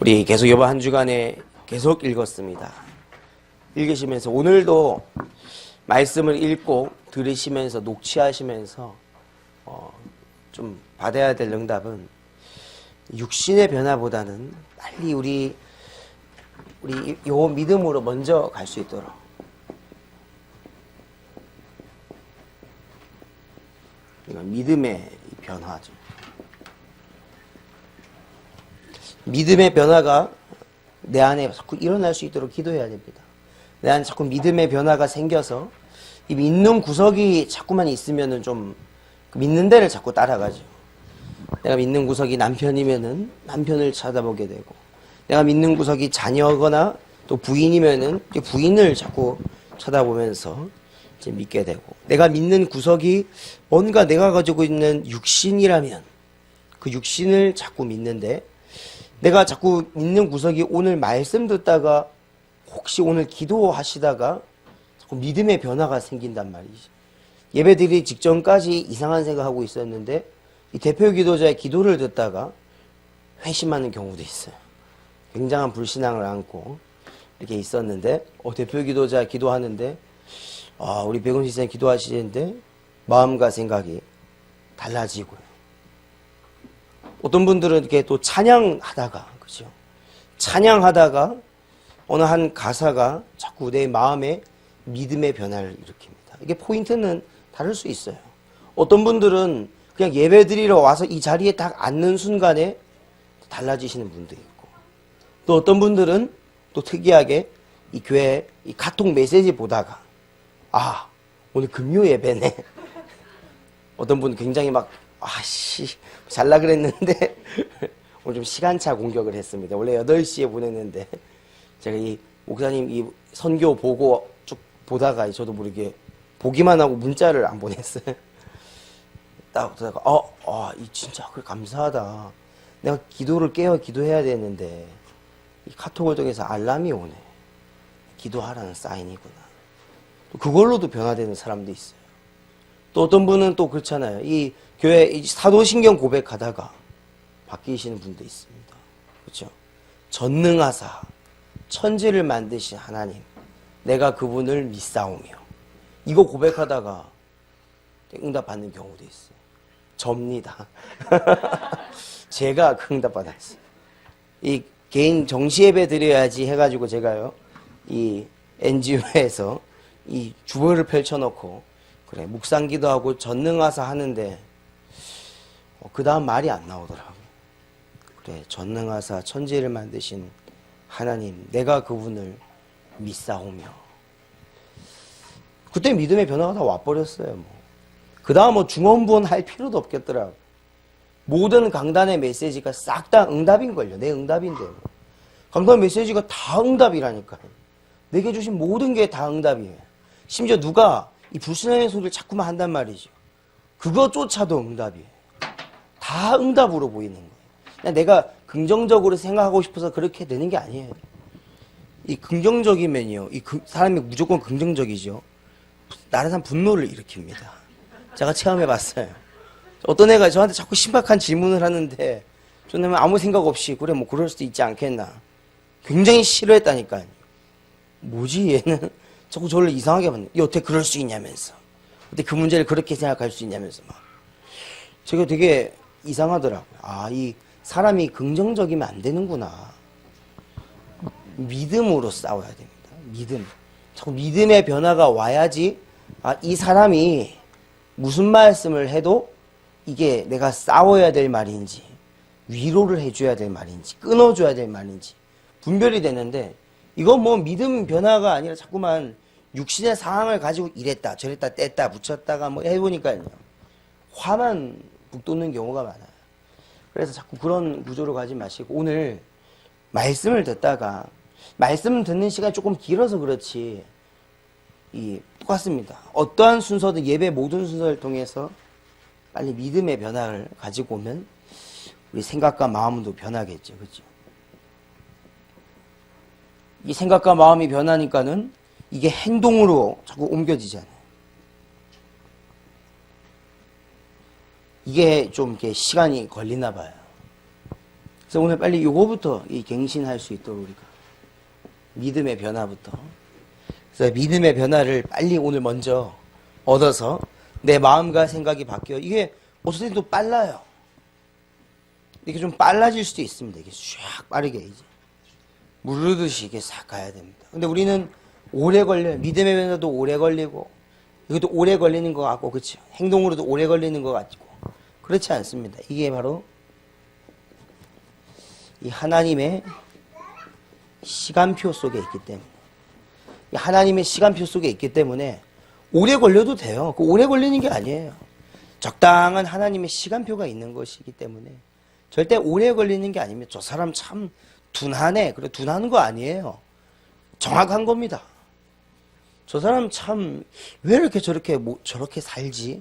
우리 계속 이번 한 주간에 계속 읽었습니다. 읽으시면서 오늘도 말씀을 읽고 들으시면서 녹취하시면서 좀 받아야 될 응답은 육신의 변화보다는 빨리 우리 요 믿음으로 먼저 갈 수 있도록 이건 믿음의 변화죠. 믿음의 변화가 내 안에 자꾸 일어날 수 있도록 기도해야 됩니다. 내 안에 자꾸 믿음의 변화가 생겨서 이 믿는 구석이 자꾸만 있으면은 좀 믿는 데를 자꾸 따라가죠. 내가 믿는 구석이 남편이면은 남편을 찾아보게 되고, 내가 믿는 구석이 자녀거나 또 부인이면은 부인을 자꾸 쳐다보면서 이제 믿게 되고, 내가 믿는 구석이 뭔가 내가 가지고 있는 육신이라면 그 육신을 자꾸 믿는데, 내가 자꾸 믿는 구석이 오늘 말씀 듣다가 혹시 오늘 기도하시다가 자꾸 믿음의 변화가 생긴단 말이지. 예배드리기 직전까지 이상한 생각하고 있었는데 이 대표 기도자의 기도를 듣다가 회심하는 경우도 있어요. 굉장한 불신앙을 안고 이렇게 있었는데 대표 기도자 기도하는데 우리 백운시 선생님 기도하시는데 마음과 생각이 달라지고요. 어떤 분들은 이렇게 또 찬양하다가, 그죠? 찬양하다가 어느 한 가사가 자꾸 내 마음에 믿음의 변화를 일으킵니다. 이게 포인트는 다를 수 있어요. 어떤 분들은 그냥 예배 드리러 와서 이 자리에 딱 앉는 순간에 달라지시는 분도 있고, 또 어떤 분들은 또 특이하게 이 교회 이 카톡 메시지 보다가 오늘 금요 예배네. 어떤 분은 굉장히 막 잘라 그랬는데 오늘 좀 시간차 공격을 했습니다. 원래 8시에 보냈는데 제가 이 목사님 이 선교 보고 쭉 보다가 저도 모르게 보기만 하고 문자를 안 보냈어요. 딱 보다가 이 진짜 그래 감사하다. 내가 기도를 깨어 기도해야 되는데 이 카톡을 통해서 알람이 오네. 기도하라는 사인이구나. 또 그걸로도 변화되는 사람도 있어요. 또 어떤 분은 또 그렇잖아요. 이 교회 사도신경 고백하다가 바뀌시는 분도 있습니다. 그렇죠? 전능하사 천지를 만드신 하나님, 내가 그분을 믿사오며, 이거 고백하다가 응답 받는 경우도 있어요. 접니다. 제가 그 응답 받았어요. 이 개인 정시예배 드려야지 해가지고 제가요 이 NGO에서 이 주보를 펼쳐놓고 그래 묵상기도 하고 전능하사 하는데 그 다음 말이 안 나오더라고요. 그래 전능하사 천지를 만드신 하나님, 내가 그분을 믿사오며. 그때 믿음의 변화가 다 와버렸어요. 그 다음 중언부언 할 필요도 없겠더라고요. 모든 강단의 메시지가 싹 다 응답인걸요. 내 응답인데 강단 메시지가 다 응답이라니까요. 내게 주신 모든 게 다 응답이에요. 심지어 누가 이 불신앙의 소리를 자꾸만 한단 말이죠. 그것조차도 응답이에요. 다 응답으로 보이는 거예요. 그냥 내가 긍정적으로 생각하고 싶어서 그렇게 되는 게 아니에요. 이 긍정적이면요, 사람이 무조건 긍정적이죠. 다른 사람 분노를 일으킵니다. 제가 체험해봤어요. 어떤 애가 저한테 자꾸 신박한 질문을 하는데 저는 아무 생각 없이 그래 그럴 수도 있지 않겠나. 굉장히 싫어했다니까요. 뭐지 얘는 자꾸 저를 이상하게 봤네. 어떻게 그럴 수 있냐면서, 어떻게 그 문제를 그렇게 생각할 수 있냐면서 막. 제가 되게 이상하더라고요. 이 사람이 긍정적이면 안 되는구나. 믿음으로 싸워야 됩니다. 믿음. 자꾸 믿음의 변화가 와야지 이 사람이 무슨 말씀을 해도 이게 내가 싸워야 될 말인지 위로를 해줘야 될 말인지 끊어줘야 될 말인지 분별이 되는데, 이건 믿음 변화가 아니라 자꾸만 육신의 상황을 가지고 이랬다 저랬다 뗐다 붙였다가 해보니까요 화만 북돋는 경우가 많아요. 그래서 자꾸 그런 구조로 가지 마시고 오늘 말씀을 듣다가, 말씀 듣는 시간이 조금 길어서 그렇지 똑같습니다. 어떠한 순서든 예배 모든 순서를 통해서 빨리 믿음의 변화를 가지고 오면 우리 생각과 마음도 변하겠죠. 그렇죠? 이 생각과 마음이 변하니까는 이게 행동으로 자꾸 옮겨지잖아요. 이게 좀 이렇게 시간이 걸리나 봐요. 그래서 오늘 빨리 요거부터 이 갱신할 수 있도록 우리가 믿음의 변화부터. 그래서 믿음의 변화를 빨리 오늘 먼저 얻어서 내 마음과 생각이 바뀌어. 이게 어쨌든 또 빨라요. 이렇게 좀 빨라질 수도 있습니다. 이게 쫙 빠르게 이제 무르듯이 이게 싹 가야 됩니다. 근데 우리는 오래 걸려요. 믿음의 변화도 오래 걸리고 이것도 오래 걸리는 것 같고, 그렇죠? 행동으로도 오래 걸리는 것 같고 그렇지 않습니다. 이게 바로 이 하나님의 시간표 속에 있기 때문에, 하나님의 시간표 속에 있기 때문에 오래 걸려도 돼요. 그 오래 걸리는 게 아니에요. 적당한 하나님의 시간표가 있는 것이기 때문에 절대 오래 걸리는 게 아닙니다. 저 사람 참 둔하네. 그래, 둔하는 거 아니에요. 정확한 겁니다. 저 사람 참 왜 이렇게 저렇게 살지?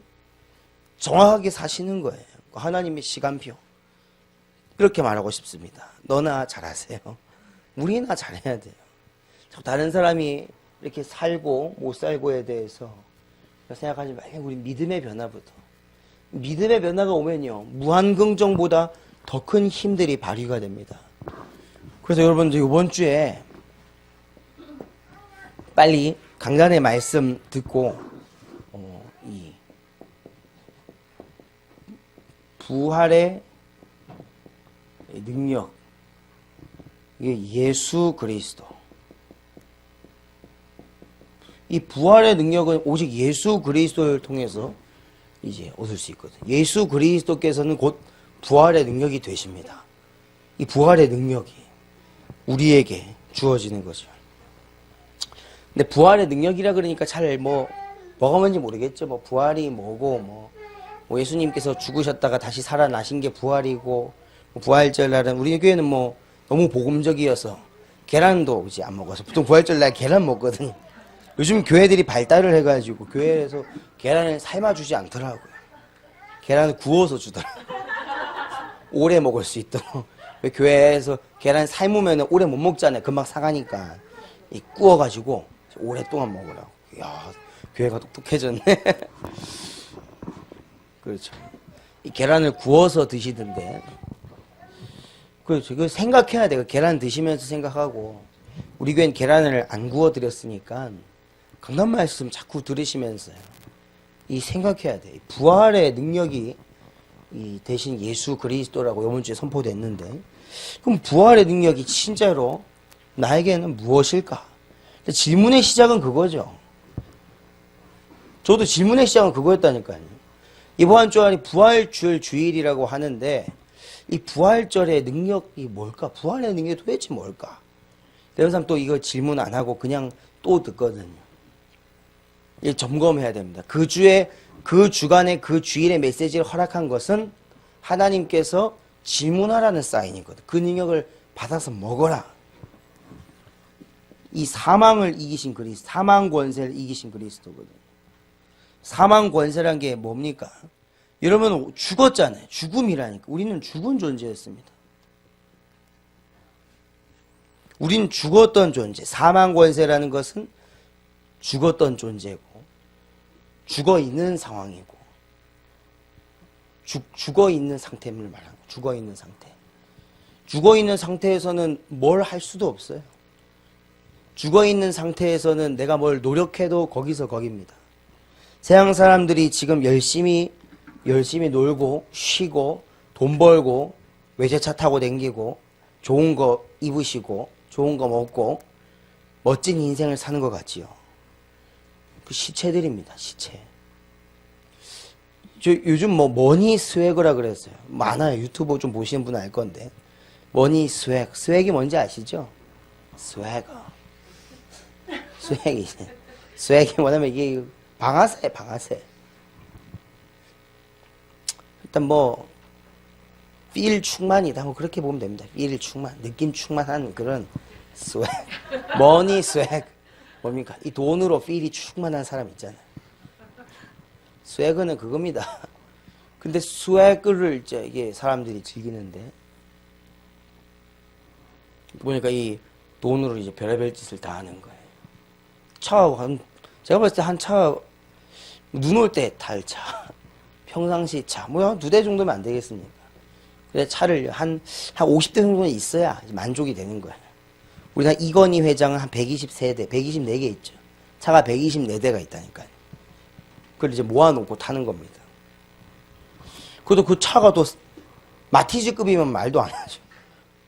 정확하게 사시는 거예요. 하나님의 시간표. 그렇게 말하고 싶습니다. 너나 잘하세요. 우리나 잘해야 돼요. 다른 사람이 이렇게 살고 못 살고에 대해서 생각하지 말고 우리 믿음의 변화부터. 믿음의 변화가 오면요, 무한긍정보다 더 큰 힘들이 발휘가 됩니다. 그래서 여러분들 이번 주에 빨리 강단의 말씀 듣고 이 부활의 능력, 이게 예수 그리스도. 이 부활의 능력은 오직 예수 그리스도를 통해서 이제 얻을 수 있거든요. 예수 그리스도께서는 곧 부활의 능력이 되십니다. 이 부활의 능력이 우리에게 주어지는 거죠. 근데 부활의 능력이라 그러니까 잘 뭐가 뭔지 모르겠죠. 뭐 부활이 뭐고 뭐 예수님께서 죽으셨다가 다시 살아나신 게 부활이고, 뭐 부활절날은 우리 교회는 뭐 너무 복음적이어서 계란도 이제 안 먹어서 보통 부활절날 계란 먹거든요. 요즘 교회들이 발달을 해가지고 교회에서 계란을 삶아주지 않더라고요. 계란을 구워서 주더라고요. 오래 먹을 수 있도록. 교회에서 계란 삶으면 오래 못 먹잖아요. 금방 상하니까. 구워가지고 오랫동안 먹으라고. 이야, 교회가 똑똑해졌네. 그렇죠. 이 계란을 구워서 드시던데. 그렇죠. 이거 생각해야 돼요. 계란 드시면서 생각하고. 우리 교회는 계란을 안 구워드렸으니까 강단 말씀 자꾸 들으시면서요, 이 생각해야 돼. 부활의 능력이 이 대신 예수 그리스도라고 이번 주에 선포됐는데, 그럼 부활의 능력이 진짜로 나에게는 무엇일까? 질문의 시작은 그거죠. 저도 질문의 시작은 그거였다니까요. 이번 주알이 부활절 주일이라고 하는데 이 부활절의 능력이 뭘까? 부활의 능력이 도대체 뭘까? 대부분 사람 또 이거 질문 안 하고 그냥 또 듣거든요. 점검해야 됩니다. 그 주에, 그 주간에, 그 주일의 메시지를 허락한 것은 하나님께서 질문하라는 사인이거든. 그 능력을 받아서 먹어라. 이 사망을 이기신 그리스도, 사망 권세를 이기신 그리스도거든. 사망 권세란 게 뭡니까? 여러분 죽었잖아요. 죽음이라니까. 우리는 죽은 존재였습니다. 우린 죽었던 존재. 사망 권세라는 것은 죽었던 존재고, 죽어 있는 상황이고, 죽어 있는 상태를 말하는 거예요. 죽어 있는 상태. 죽어 있는 상태에서는 뭘 할 수도 없어요. 죽어 있는 상태에서는 내가 뭘 노력해도 거기서 거깁니다. 세상 사람들이 지금 열심히 놀고 쉬고 돈 벌고 외제차 타고 댕기고 좋은 거 입으시고 좋은 거 먹고 멋진 인생을 사는 것 같지요. 그 시체들입니다. 시체. 저 요즘 뭐 머니 스웨그라 그랬어요. 많아요. 유튜브 좀 보시는 분은 알 건데. 머니 스웨그. 스웨그이 뭔지 아시죠? 스웨그. 스웨그이. 스웨그이 뭐냐면 이게 방아쇠. 일단 뭐 필 충만이다. 뭐 그렇게 보면 됩니다. 필 충만, 느낌 충만한 그런 스웨그. 머니 스웨그. 뭡니까? 이 돈으로 필이 충만한 사람 있잖아요. 스웨그는 그겁니다. 근데 스웨그를 이게 사람들이 즐기는데, 보니까 이 돈으로 이제 별의별 짓을 다 하는 거예요. 제가 봤을 때 한 차, 눈 올 때 탈 차, 평상시 차, 뭐 한 2대 정도면 안 되겠습니까? 그래서 차를 한 50대 정도는 있어야 만족이 되는 거야. 우리나라 이건희 회장은 한 123대, 124개 있죠. 차가 124대가 있다니까요. 그걸 이제 모아놓고 타는 겁니다. 그래도 그 차가 또 마티즈급이면 말도 안 하죠.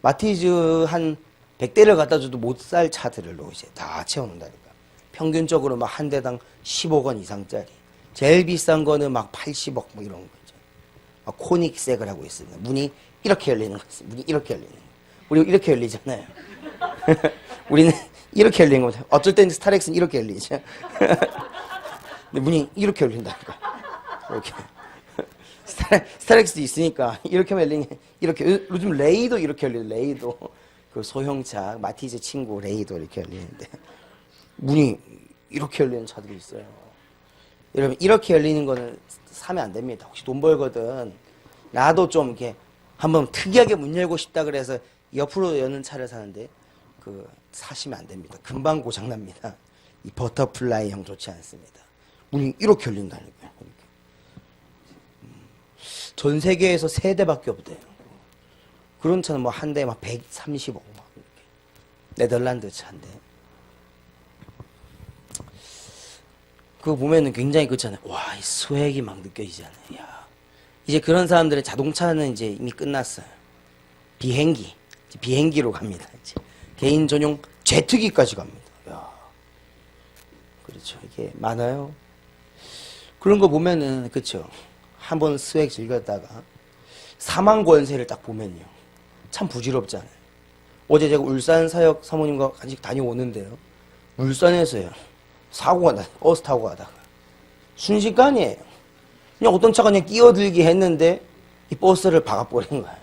마티즈 한 100대를 갖다 줘도 못 살 차들로 이제 다 채워놓는다니까. 평균적으로 막 한 대당 10억 원 이상짜리. 제일 비싼 거는 막 80억 뭐 이런 거죠. 막 코닉색을 하고 있습니다. 문이 이렇게 열리는 거 있어요. 문이 이렇게 열리는 거. 우리 이렇게 열리잖아요. 우리는 이렇게 열리는 거죠. 어쩔 때는 스타렉스는 이렇게 열리죠. 근데 문이 이렇게 열린다니까. 이렇게. 스타렉스도 있으니까 이렇게 열리는 이렇게. 요즘 레이도 이렇게 열려요. 레이도. 그 소형차 마티즈 친구 레이도 이렇게 열리는데 문이 이렇게 열리는 차들이 있어요. 여러분 이렇게 열리는 거는 사면 안 됩니다. 혹시 돈 벌거든 나도 좀 이렇게 한번 특이하게 문 열고 싶다 그래서 옆으로 여는 차를 사는데 그 사시면 안 됩니다. 금방 고장 납니다. 이 버터플라이형 좋지 않습니다. 문이 이렇게 열린다니까요. 전 세계에서 3대밖에 없대요. 그런 차는 뭐 한 대에 막 130억 막 이렇게. 네덜란드 차인데. 그거 보면은 굉장히 그렇잖아요. 와, 이 스웩이 막 느껴지잖아요. 야. 이제 그런 사람들의 자동차는 이제 이미 끝났어요. 비행기로 갑니다. 이제 개인 전용 제트기까지 갑니다. 야. 그렇죠. 이게 많아요. 그런 거 보면은 그렇죠. 한번 스웩 즐겼다가 사망 권세를 딱 보면요. 참 부질없잖아요. 어제 제가 울산 사역 사모님과 같이 다녀오는데요. 울산에서요. 사고가 나, 버스 타고 가다가. 순식간이에요. 그냥 어떤 차가 그냥 끼어들기 했는데 이 버스를 박아버린 거예요.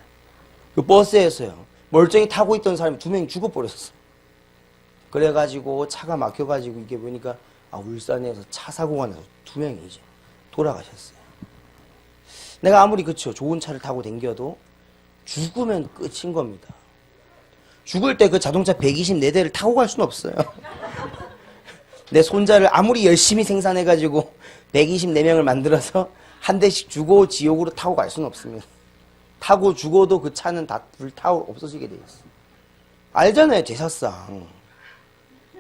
그 버스에서요. 멀쩡히 타고 있던 사람이 2명이 죽어버렸어요. 그래가지고 차가 막혀가지고 이게 보니까 아, 울산에서 차 사고가 나서 2명이 이제 돌아가셨어요. 내가 아무리 그쵸 좋은 차를 타고 댕겨도 죽으면 끝인 겁니다. 죽을 때 그 자동차 124대를 타고 갈 수는 없어요. 내 손자를 아무리 열심히 생산해가지고 124명을 만들어서 한 대씩 주고 지옥으로 타고 갈 수는 없습니다. 타고 죽어도 그 차는 다 불타고 없어지게 돼 있어. 알잖아요, 제사상.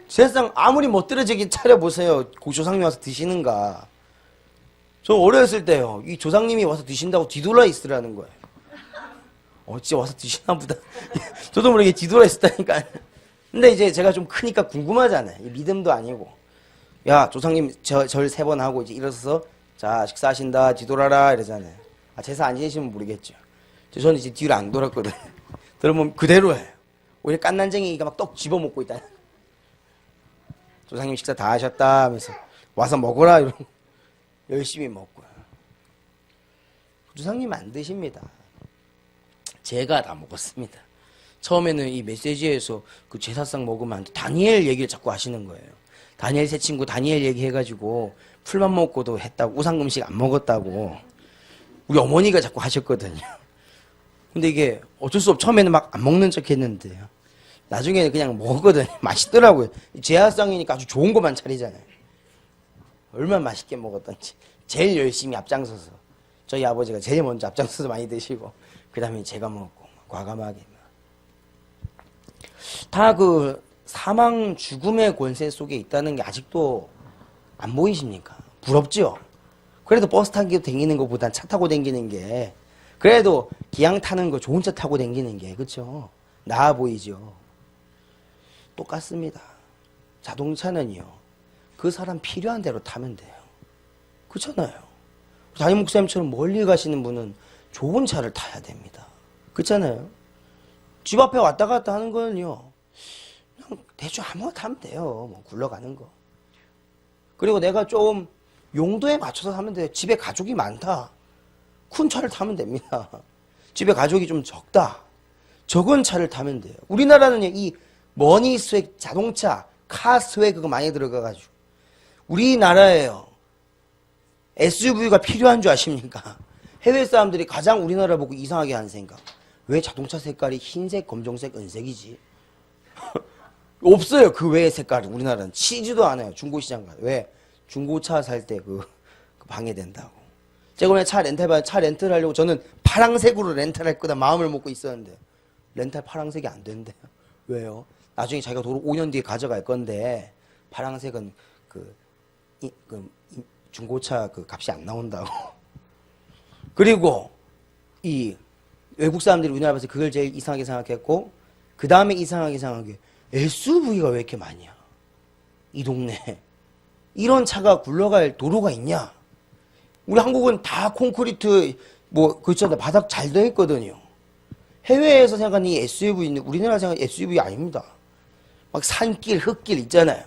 제사상 아무리 멋들어지게 차려보세요. 그 조상님 와서 드시는가. 저 어렸을 때요. 이 조상님이 와서 드신다고 뒤돌아 있으라는 거예요. 어찌 와서 드시나 보다. 저도 모르게 뒤돌아 있었다니까. 근데 이제 제가 좀 크니까 궁금하잖아요. 믿음도 아니고. 야, 조상님 절 3번 하고 이제 일어서서 자, 식사하신다. 뒤돌아라. 이러잖아요. 아, 제사 안 지내시면 모르겠죠. 저는 이제 뒤를 안 돌았거든. 그러면 그대로 해요. 오히려 깐난쟁이가 막 떡 집어먹고 있다. 조상님 식사 다 하셨다 하면서 와서 먹어라. 이러고 열심히 먹고요. 조상님 안 드십니다. 제가 다 먹었습니다. 처음에는 이 메시지에서 그 제사상 먹으면 안 돼. 다니엘 얘기를 자꾸 하시는 거예요. 다니엘 새 친구 다니엘 얘기해가지고 풀만 먹고도 했다고, 우상금식 안 먹었다고 우리 어머니가 자꾸 하셨거든요. 근데 이게 어쩔 수 없이 처음에는 막 안 먹는 척 했는데요. 나중에는 그냥 먹거든요. 맛있더라고요. 제사상이니까 아주 좋은 것만 차리잖아요. 얼마나 맛있게 먹었던지. 제일 열심히 앞장서서. 저희 아버지가 제일 먼저 앞장서서 많이 드시고 그 다음에 제가 먹고 과감하게 다 그 사망 죽음의 권세 속에 있다는 게 아직도 안 보이십니까? 부럽죠? 그래도 버스 타고 다니는 것보단 차 타고 다니는 게 그래도 기왕 타는 거 좋은 차 타고 다니는 게 그렇죠? 나아 보이죠? 똑같습니다. 자동차는요. 그 사람 필요한 대로 타면 돼요. 그렇잖아요. 담임 목사님처럼 멀리 가시는 분은 좋은 차를 타야 됩니다. 그렇잖아요. 집 앞에 왔다 갔다 하는 거는요. 그냥 대충 아무거나 타면 돼요. 뭐 굴러가는 거. 그리고 내가 좀 용도에 맞춰서 하면 돼요. 집에 가족이 많다. 큰 차를 타면 됩니다. 집에 가족이 좀 적다. 적은 차를 타면 돼요. 우리나라는 이 머니 스웩, 자동차, 카 스웩 그거 많이 들어가가지고 우리나라에요. SUV가 필요한 줄 아십니까? 해외 사람들이 가장 우리나라 보고 이상하게 하는 생각. 왜 자동차 색깔이 흰색, 검정색, 은색이지? 없어요. 그 외의 색깔이 우리나라는 치지도 않아요. 중고시장 가요. 왜? 중고차 살 때 그 방해된다고. 제가 오늘 차 렌트를 하려고 저는 파랑색으로 렌트할 거다 마음을 먹고 있었는데 렌탈 파랑색이 안 된대요. 왜요? 나중에 자기가 도로 5년 뒤에 가져갈 건데 파랑색은 중고차 그 값이 안 나온다고. 그리고 이 외국 사람들이 우리나라 와서 그걸 제일 이상하게 생각했고 그 다음에 이상하게 생각한 게 SUV가 왜 이렇게 많냐? 이 동네에 이런 차가 굴러갈 도로가 있냐? 우리 한국은 다 콘크리트 뭐 그렇잖아요. 바닥 잘 돼 있거든요. 해외에서 생각하는 이 SUV는 우리나라 생각하는 SUV 아닙니다. 막 산길, 흙길 있잖아요.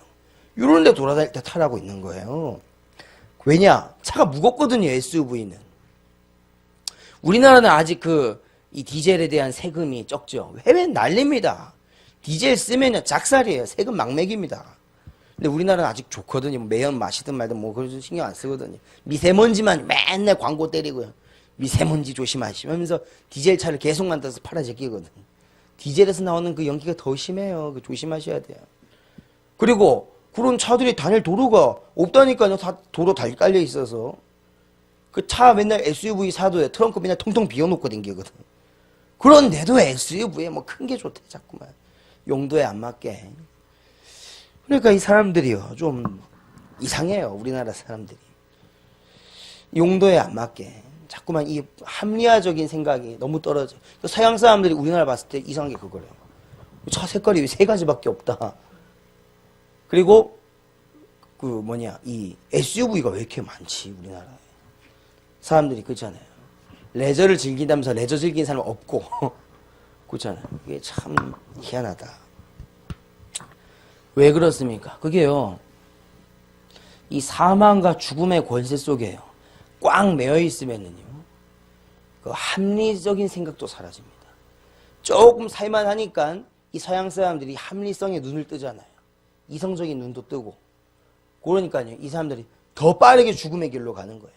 이런 데 돌아다닐 때 타라고 있는 거예요. 왜냐? 차가 무겁거든요, SUV는. 우리나라는 아직 이 디젤에 대한 세금이 적죠. 해외는 난립니다. 디젤 쓰면요, 작살이에요. 세금 막맥입니다. 근데 우리나라는 아직 좋거든요. 매연 마시든 말든 뭐 그래서 신경 안 쓰거든요. 미세먼지만 맨날 광고 때리고요. 미세먼지 조심하시면서 디젤 차를 계속 만들어서 팔아 제끼거든. 디젤에서 나오는 그 연기가 더 심해요. 조심하셔야 돼요. 그리고 그런 차들이 다닐 도로가 없다니까요. 다 도로 다 깔려 있어서. 그 차 맨날 SUV 사도 트렁크 맨날 통통 비워놓고 댕기거든. 그런데도 SUV에 뭐 큰 게 좋대 자꾸만. 용도에 안 맞게. 그러니까 이 사람들이요 좀 이상해요. 우리나라 사람들이. 용도에 안 맞게. 자꾸만 이 합리화적인 생각이 너무 떨어져. 서양 사람들이 우리나라 봤을 때 이상한 게 그거래요. 차 색깔이 세 가지밖에 없다. 그리고 이 SUV가 왜 이렇게 많지 우리나라에. 사람들이 그렇잖아요. 레저를 즐긴다면서 레저 즐기는 사람 없고 그렇잖아요. 이게 참 희한하다. 왜 그렇습니까? 그게요. 이 사망과 죽음의 권세 속에요. 꽉 매여 있으면은요. 그 합리적인 생각도 사라집니다. 조금 살만하니까 이 서양 사람들이 합리성에 눈을 뜨잖아요. 이성적인 눈도 뜨고. 그러니까요. 이 사람들이 더 빠르게 죽음의 길로 가는 거예요.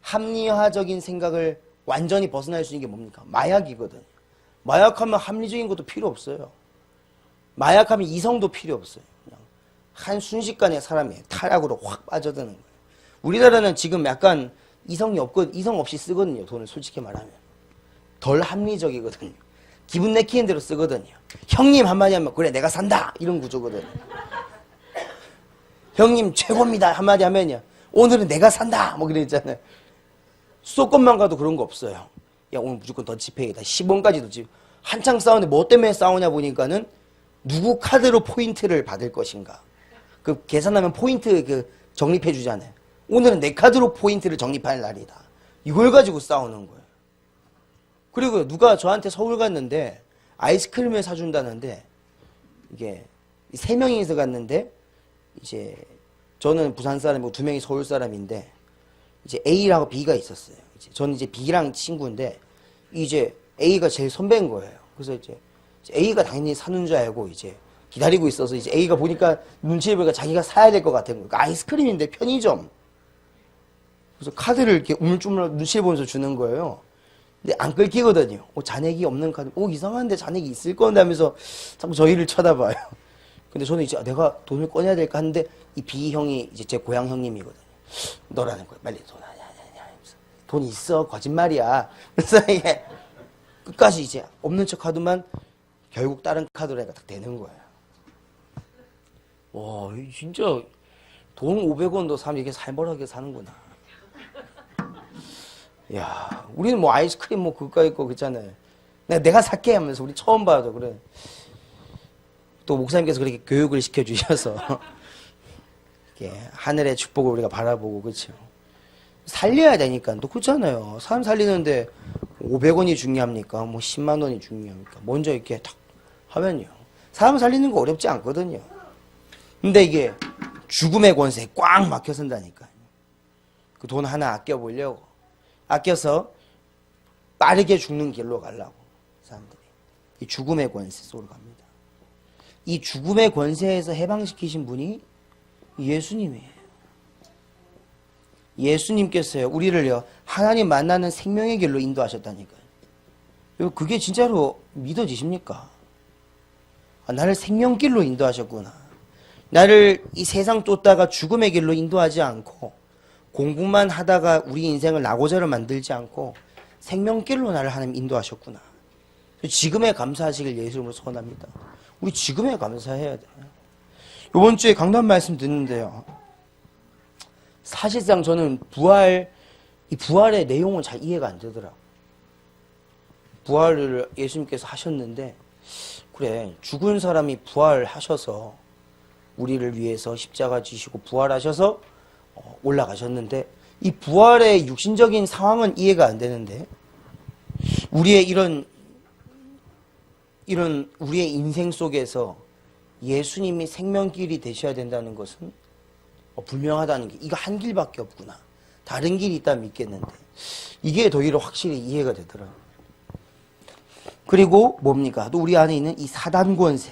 합리화적인 생각을 완전히 벗어날 수 있는 게 뭡니까? 마약이거든요. 마약하면 합리적인 것도 필요 없어요. 마약하면 이성도 필요 없어요. 그냥 한순식간에 사람이 타락으로 확 빠져드는 거예요. 우리나라는 지금 약간 이성 없이 쓰거든요. 돈을 솔직히 말하면. 덜 합리적이거든요. 기분 내키는 대로 쓰거든요. 형님 한마디 하면 그래 내가 산다 이런 구조거든요. 형님 최고입니다 한마디 하면요. 오늘은 내가 산다 뭐 그랬잖아요. 수도권만 가도 그런 거 없어요. 야 오늘 무조건 더치페이다. 10원까지도 지금 한창 싸우는데 뭐 때문에 싸우냐 보니까는 누구 카드로 포인트를 받을 것인가. 그 계산하면 포인트 적립해 주잖아요. 오늘은 내 카드로 포인트를 적립할 날이다. 이걸 가지고 싸우는 거예요. 그리고 누가 저한테 서울 갔는데 아이스크림을 사준다는데 이게 3명이서 갔는데 이제 저는 부산 사람이고 2명이 서울 사람인데 이제 A라고 B가 있었어요. 저는 이제 B랑 친구인데 이제 A가 제일 선배인 거예요. 그래서 이제 A가 당연히 사는 줄 알고 이제 기다리고 있어서 이제 A가 보니까 눈치를 보니까 자기가 사야 될 것 같은 거예요. 아이스크림인데 편의점. 그래서 카드를 이렇게 우물쭈물 눈치를 보면서 주는 거예요. 근데 안 끊기거든요. 잔액이 없는 카드. 이상한데 잔액이 있을 건데 하면서 자꾸 저희를 쳐다봐요. 근데 저는 이제 내가 돈을 꺼내야 될까 하는데 이 B 형이 이제 제 고향 형님이거든요. 너라는 거야. 빨리 돈 아니야. 돈 있어. 거짓말이야. 그래서 이게 끝까지 이제 없는 척 하더만 결국 다른 카드로 해가 딱 되는 거예요. 와, 진짜 돈 500원도 사면 이렇게 살벌하게 사는구나. 야, 우리는 뭐 아이스크림 뭐 그거 있고 그랬잖아요. 내가 살게 하면서 우리 처음 봐도 그래. 또 목사님께서 그렇게 교육을 시켜주셔서 이렇게 하늘의 축복을 우리가 바라보고 그렇죠. 살려야 되니까 또 그렇잖아요. 사람 살리는데 500원이 중요합니까? 뭐 10만 원이 중요합니까? 먼저 이렇게 탁 하면요. 사람 살리는 거 어렵지 않거든요. 근데 이게 죽음의 권세에 꽉 막혀 선다니까요. 그 돈 하나 아껴보려고. 아껴서 빠르게 죽는 길로 가려고 사람들이. 이 죽음의 권세 속으로 갑니다. 이 죽음의 권세에서 해방시키신 분이 예수님이에요. 예수님께서요, 우리를요, 하나님 만나는 생명의 길로 인도하셨다니까요. 그게 진짜로 믿어지십니까? 나를 생명길로 인도하셨구나. 나를 이 세상 쫓다가 죽음의 길로 인도하지 않고 공부만 하다가 우리 인생을 나고자로 만들지 않고 생명길로 나를 하나님 인도하셨구나. 지금에 감사하시길 예수 이름으로 소원합니다. 우리 지금에 감사해야 돼. 이번 주에 강단 말씀 듣는데요. 사실상 저는 이 부활의 내용은 잘 이해가 안 되더라고요. 부활을 예수님께서 하셨는데, 그래, 죽은 사람이 부활하셔서 우리를 위해서 십자가 지시고 부활하셔서 올라가셨는데, 이 부활의 육신적인 상황은 이해가 안 되는데, 우리의 이런 우리의 인생 속에서 예수님이 생명길이 되셔야 된다는 것은 분명하다는 게, 이거 한 길밖에 없구나. 다른 길이 있다면 믿겠는데, 이게 더 확실히 이해가 되더라고요. 그리고 뭡니까? 또 우리 안에 있는 이 사단 권세.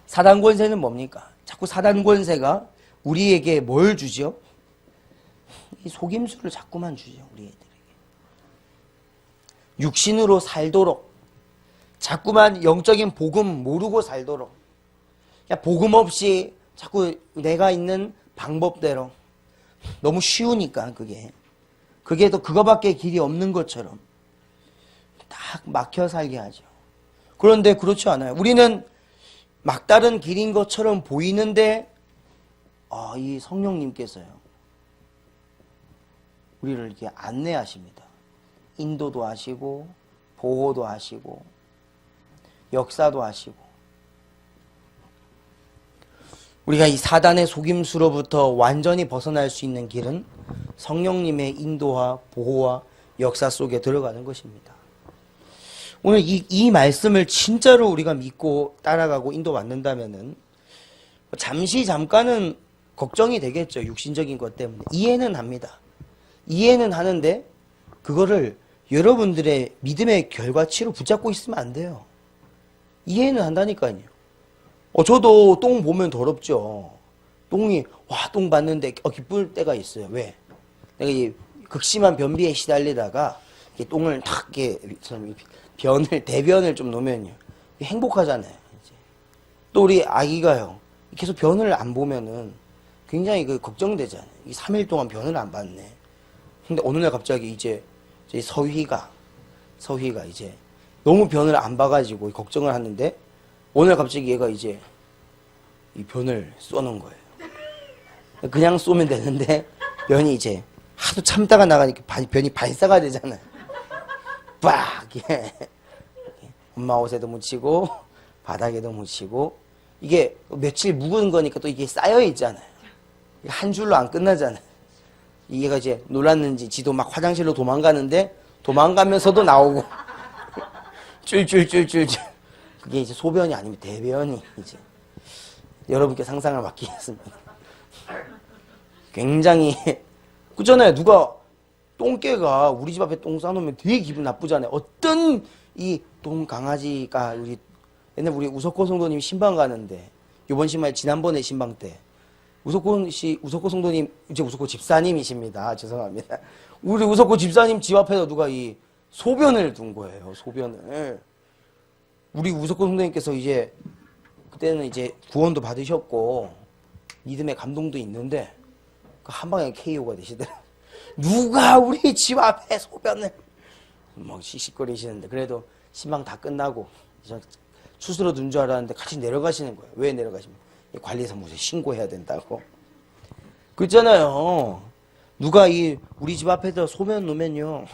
사단 권세는 뭡니까? 자꾸 사단 권세가 우리에게 뭘 주죠? 이 속임수를 자꾸만 주죠, 우리 애들에게. 육신으로 살도록, 자꾸만 영적인 복음 모르고 살도록, 그냥 복음 없이 자꾸 내가 있는 방법대로, 너무 쉬우니까 그게 더 그거밖에 길이 없는 것처럼 딱 막혀 살게 하죠. 그런데 그렇지 않아요. 우리는 막다른 길인 것처럼 보이는데, 이 성령님께서요, 우리를 이렇게 안내하십니다. 인도도 하시고, 보호도 하시고, 역사도 하시고. 우리가 이 사단의 속임수로부터 완전히 벗어날 수 있는 길은 성령님의 인도와 보호와 역사 속에 들어가는 것입니다. 오늘 이 말씀을 진짜로 우리가 믿고 따라가고 인도받는다면은 잠깐은 걱정이 되겠죠. 육신적인 것 때문에. 이해는 합니다. 이해는 하는데 그거를 여러분들의 믿음의 결과치로 붙잡고 있으면 안 돼요. 이해는 한다니까요. 저도 똥 보면 더럽죠. 똥 봤는데 기쁠 때가 있어요. 왜? 내가 이 극심한 변비에 시달리다가 똥을 탁 대변을 좀 놓으면요, 행복하잖아요. 이제. 또 우리 아기가요, 계속 변을 안 보면은 굉장히 걱정되잖아요. 3일 동안 변을 안 봤네. 근데 어느 날 갑자기 이제 서희가 이제 너무 변을 안 봐가지고 걱정을 하는데, 오늘 갑자기 얘가 이제 이 변을 쏘는 거예요. 그냥 쏘면 되는데 변이 이제 하도 참다가 나가니까 변이 발사가 되잖아요. 빡! 엄마 옷에도 묻히고 바닥에도 묻히고, 이게 며칠 묵은 거니까 또 이게 쌓여 있잖아요. 한 줄로 안 끝나잖아요. 얘가 이제 놀랐는지 지도 막 화장실로 도망가는데 도망가면서도 나오고 쫄쫄쫄쫄. 그게 이제 소변이 아니면 대변이 이제 여러분께 상상을 맡기겠습니다. 굉장히 그렇잖아요. 누가 똥개가 우리 집 앞에 똥 싸놓으면 되게 기분 나쁘잖아요. 어떤 이 똥 강아지가 옛날 우리 우석호 성도님 신방 가는데, 이번 신방에 지난번에 신방 때 우석호 성도님, 이제 우석호 집사님이십니다. 죄송합니다. 우리 우석호 집사님 집 앞에다 누가 이 소변을 둔 거예요. 소변을. 우리 우석호 성도님께서 이제 그때는 이제 구원도 받으셨고 믿음의 감동도 있는데 한 방에 KO가 되시더라고요. 누가 우리 집 앞에 소변을 막 씩씩거리시는데, 그래도 신방 다 끝나고 추스러 둔 줄 알았는데 같이 내려가시는 거예요. 왜 내려가시면 관리사무소에 신고해야 된다고. 그렇잖아요. 누가 우리 집 앞에다 소변 놓으면요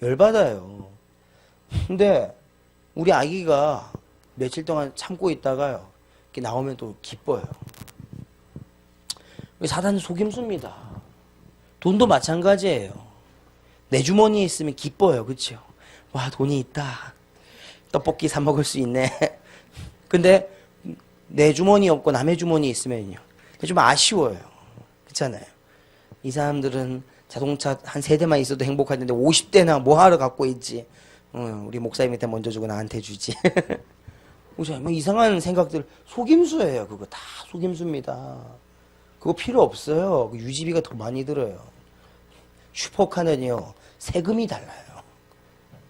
열받아요. 근데 우리 아기가 며칠 동안 참고 있다가요, 이렇게 나오면 또 기뻐요. 사단은 속임수입니다. 돈도 마찬가지예요. 내 주머니에 있으면 기뻐요. 그렇죠? 와, 돈이 있다. 떡볶이 사 먹을 수 있네. 근데 내 주머니 없고 남의 주머니에 있으면요, 좀 아쉬워요. 그렇잖아요. 이 사람들은 자동차 한 3대만 있어도 행복한데 50대나 뭐하러 갖고 있지. 우리 목사님한테 먼저 주고 나한테 주지. 뭐 이상한 생각들, 속임수예요. 그거 다 속임수입니다. 그거 필요 없어요. 유지비가 더 많이 들어요. 슈퍼카는요 세금이 달라요.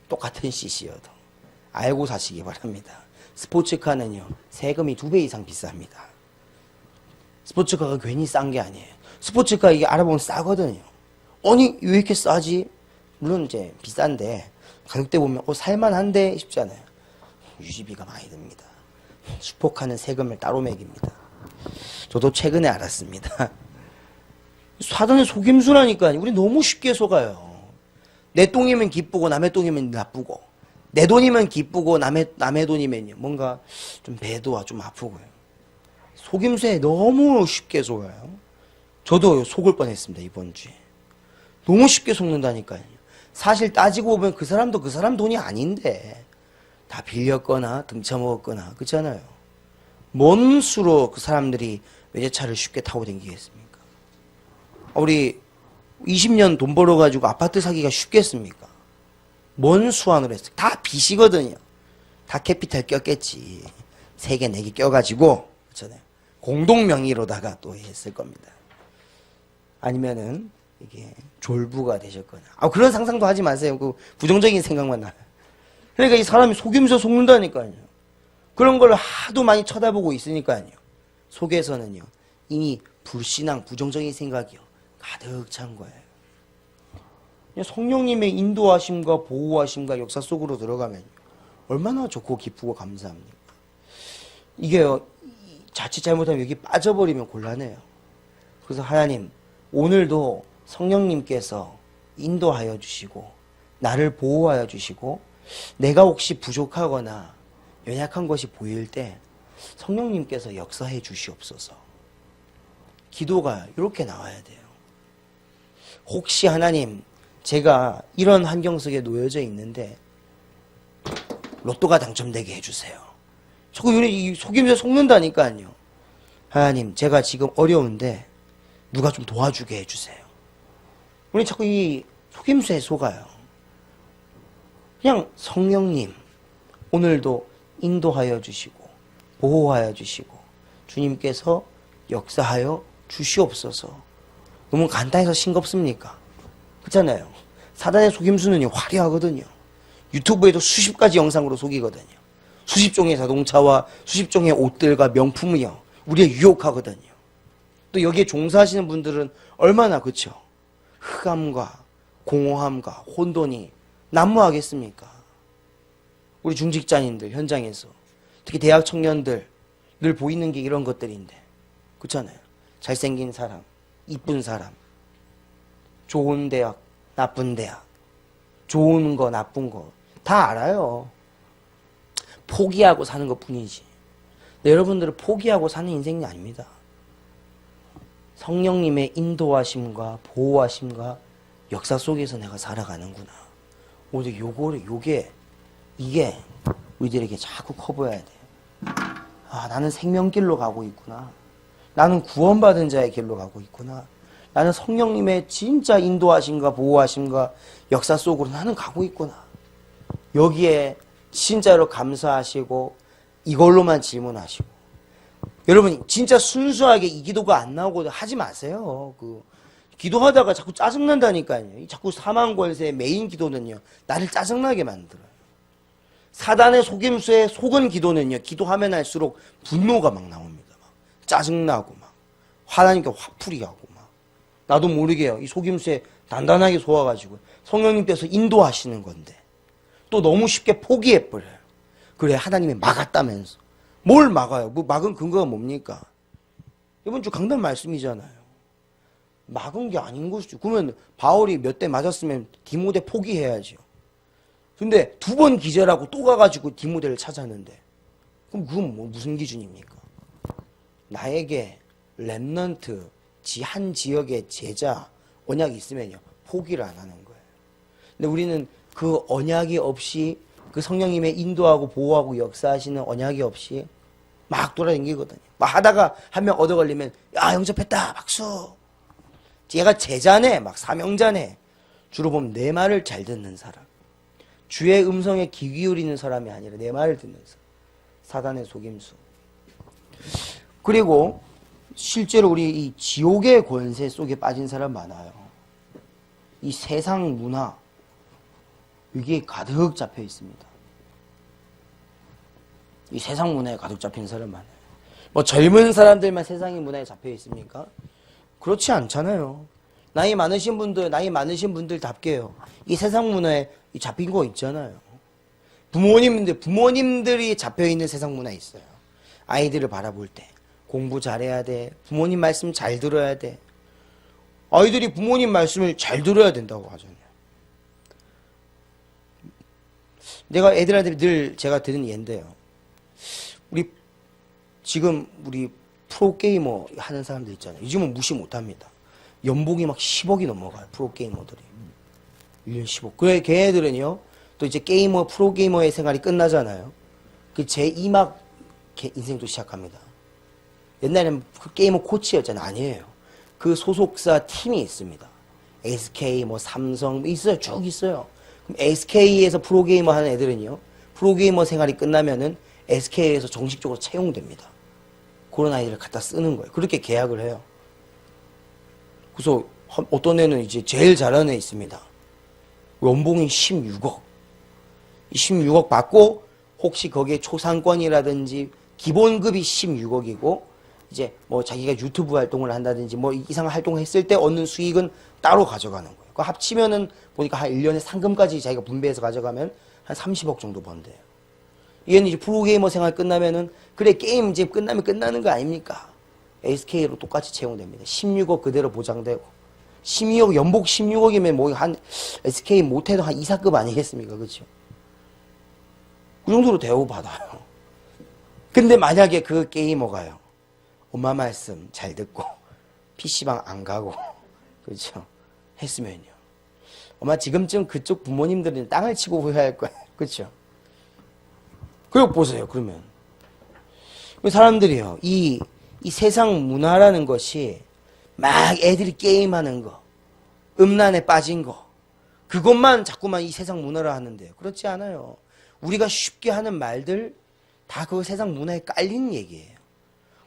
똑같은 CC여도. 알고 사시기 바랍니다. 스포츠카는요 세금이 2배 이상 비쌉니다. 스포츠카가 괜히 싼 게 아니에요. 스포츠카 이게 알아보면 싸거든요. 아니 왜 이렇게 싸지? 물론 이제 비싼데 가격대 보면 살만한데 싶잖아요. 유지비가 많이 듭니다. 슈퍼카는 세금을 따로 매깁니다. 저도 최근에 알았습니다. 사단의 속임수라니까요. 우리 너무 쉽게 속아요. 내 똥이면 기쁘고 남의 똥이면 나쁘고, 내 돈이면 기쁘고 남의 돈이면요 뭔가 좀 배도와 좀 아프고요. 속임수에 너무 쉽게 속아요. 저도 속을 뻔했습니다. 이번 주에 너무 쉽게 속는다니까요. 사실 따지고 보면 그 사람도 그 사람 돈이 아닌데 다 빌렸거나 등쳐먹었거나 그렇잖아요. 뭔 수로 그 사람들이 외제차를 쉽게 타고 다니겠습니까? 우리 20년 돈 벌어가지고 아파트 사기가 쉽겠습니까? 뭔 수완으로 했어요? 다 빚이거든요. 다 캐피탈 꼈겠지. 3개, 4개 껴가지고 그렇잖아요. 공동 명의로다가 또 했을 겁니다. 아니면은 이게 졸부가 되셨거나. 그런 상상도 하지 마세요. 그 부정적인 생각만 나요. 그러니까 이 사람이 속이면서 속는다니까요. 그런 걸 하도 많이 쳐다보고 있으니까요. 속에서는요 이미 불신앙, 부정적인 생각이요 가득 찬 거예요. 성령님의 인도하심과 보호하심과 역사 속으로 들어가면 얼마나 좋고 기쁘고 감사합니까? 이게요 자칫 잘못하면 여기 빠져버리면 곤란해요. 그래서 하나님 오늘도 성령님께서 인도하여 주시고 나를 보호하여 주시고 내가 혹시 부족하거나 연약한 것이 보일 때 성령님께서 역사해 주시옵소서. 기도가 이렇게 나와야 돼요. 혹시 하나님 제가 이런 환경 속에 놓여져 있는데 로또가 당첨되게 해주세요. 자꾸 이 속임수에 속는다니까요. 하나님 제가 지금 어려운데 누가 좀 도와주게 해주세요. 우리 자꾸 이 속임수에 속아요. 그냥 성령님 오늘도 인도하여 주시고 보호하여 주시고 주님께서 역사하여 주시옵소서. 너무 간단해서 싱겁습니까? 그렇잖아요. 사단의 속임수는 화려하거든요. 유튜브에도 수십 가지 영상으로 속이거든요. 수십 종의 자동차와 수십 종의 옷들과 명품이요 우리를 유혹하거든요. 또 여기에 종사하시는 분들은 얼마나 그렇죠? 흑암과 공허함과 혼돈이 난무하겠습니까? 우리 중직자님들 현장에서 특히 대학 청년들 늘 보이는 게 이런 것들인데 그렇잖아요. 잘생긴 사람, 이쁜 사람, 좋은 대학, 나쁜 대학, 좋은 거, 나쁜 거 다 알아요. 포기하고 사는 것 뿐이지. 근데 여러분들은 포기하고 사는 인생이 아닙니다. 성령님의 인도하심과 보호하심과 역사 속에서 내가 살아가는구나. 오늘 이게 우리들에게 자꾸 커버해야 돼. 나는 생명길로 가고 있구나. 나는 구원받은 자의 길로 가고 있구나. 나는 성령님의 진짜 인도하심과 보호하심과 역사 속으로 나는 가고 있구나. 여기에 진짜로 감사하시고 이걸로만 질문하시고 여러분 진짜 순수하게 이 기도가 안 나오고 하지 마세요. 기도하다가 자꾸 짜증난다니까요. 자꾸 사망 권세의 메인 기도는요 나를 짜증나게 만들어요. 사단의 속임수에 속은 기도는요 기도하면 할수록 분노가 막 나옵니다. 막 짜증나고 막 하나님께 화풀이 하고 막 나도 모르게요 이 속임수에 단단하게 속아가지고 성령님께서 인도하시는 건데 또 너무 쉽게 포기해버려요. 그래 하나님이 막았다면서 뭘 막아요? 막은 근거가 뭡니까? 이번 주 강단 말씀이잖아요. 막은 게 아닌 것이죠. 그러면 바울이 몇 대 맞았으면 디모데 포기해야죠. 근데 2번 기절하고 또 가가지고 디모데를 찾았는데 그럼 그건 무슨 기준입니까? 나에게 렘넌트 한 지역의 제자 언약이 있으면요 포기를 안 하는 거예요. 근데 우리는 그 언약이 없이 그 성령님의 인도하고 보호하고 역사하시는 언약이 없이 막 돌아다니거든요. 막 하다가 한 명 얻어 걸리면 야 영접했다 박수. 얘가 제자네 막 사명자네. 주로 보면 내 말을 잘 듣는 사람. 주의 음성에 귀 기울이는 사람이 아니라 내 말을 듣는 사람. 사단의 속임수. 그리고 실제로 우리 이 지옥의 권세 속에 빠진 사람 많아요. 이 세상 문화 여기에 가득 잡혀 있습니다. 이 세상 문화에 가득 잡힌 사람 많아요. 뭐 젊은 사람들만 세상의 문화에 잡혀 있습니까? 그렇지 않잖아요. 나이 많으신 분들답게요. 이 세상 문화에 잡힌 거 있잖아요. 부모님들이 잡혀 있는 세상 문화 있어요. 아이들을 바라볼 때 공부 잘해야 돼. 부모님 말씀 잘 들어야 돼. 아이들이 부모님 말씀을 잘 들어야 된다고 하잖아요. 내가 애들한테 늘 제가 드는 예인데요. 우리 프로게이머 하는 사람들 있잖아요. 요즘은 무시 못합니다. 연봉이 막 10억이 넘어가요. 프로게이머들이. 1년 10억. 그래 걔네들은요. 또 이제 프로게이머의 생활이 끝나잖아요. 그 제2막 인생도 시작합니다. 옛날에는 그 게이머 코치였잖아요. 아니에요. 그 소속사 팀이 있습니다. SK, 삼성 있어요. 쭉 있어요. 그럼 SK에서 프로게이머 하는 애들은요. 프로게이머 생활이 끝나면은 SK에서 정식적으로 채용됩니다. 그런 아이들을 갖다 쓰는 거예요. 그렇게 계약을 해요. 그래서 어떤 애는 이제 제일 잘하는 애 있습니다. 연봉이 16억. 16억 받고 혹시 거기에 초상권이라든지 기본급이 16억이고 이제 자기가 유튜브 활동을 한다든지 이상한 활동을 했을 때 얻는 수익은 따로 가져가는 거예요. 그 합치면은 보니까 한 1년에 상금까지 자기가 분배해서 가져가면 한 30억 정도 번대요. 얘는 이제 프로게이머 생활 끝나면은 그래 게임 이제 끝나면 끝나는 거 아닙니까? SK로 똑같이 채용됩니다. 16억 그대로 보장되고 12억 연봉 16억이면 한 SK 못해도 한 이사급 아니겠습니까? 그렇죠? 그 정도로 대우받아요. 근데 만약에 그 게이머가요. 엄마 말씀 잘 듣고 PC방 안 가고 그렇죠? 했으면요. 엄마 지금쯤 그쪽 부모님들은 땅을 치고 후회할 거예요. 그렇죠? 그리고 보세요. 그러면 사람들이요. 이 세상 문화라는 것이 막 애들이 게임하는 거, 음란에 빠진 거, 그것만 자꾸만 이 세상 문화라 하는데요. 그렇지 않아요. 우리가 쉽게 하는 말들 다 그 세상 문화에 깔린 얘기예요.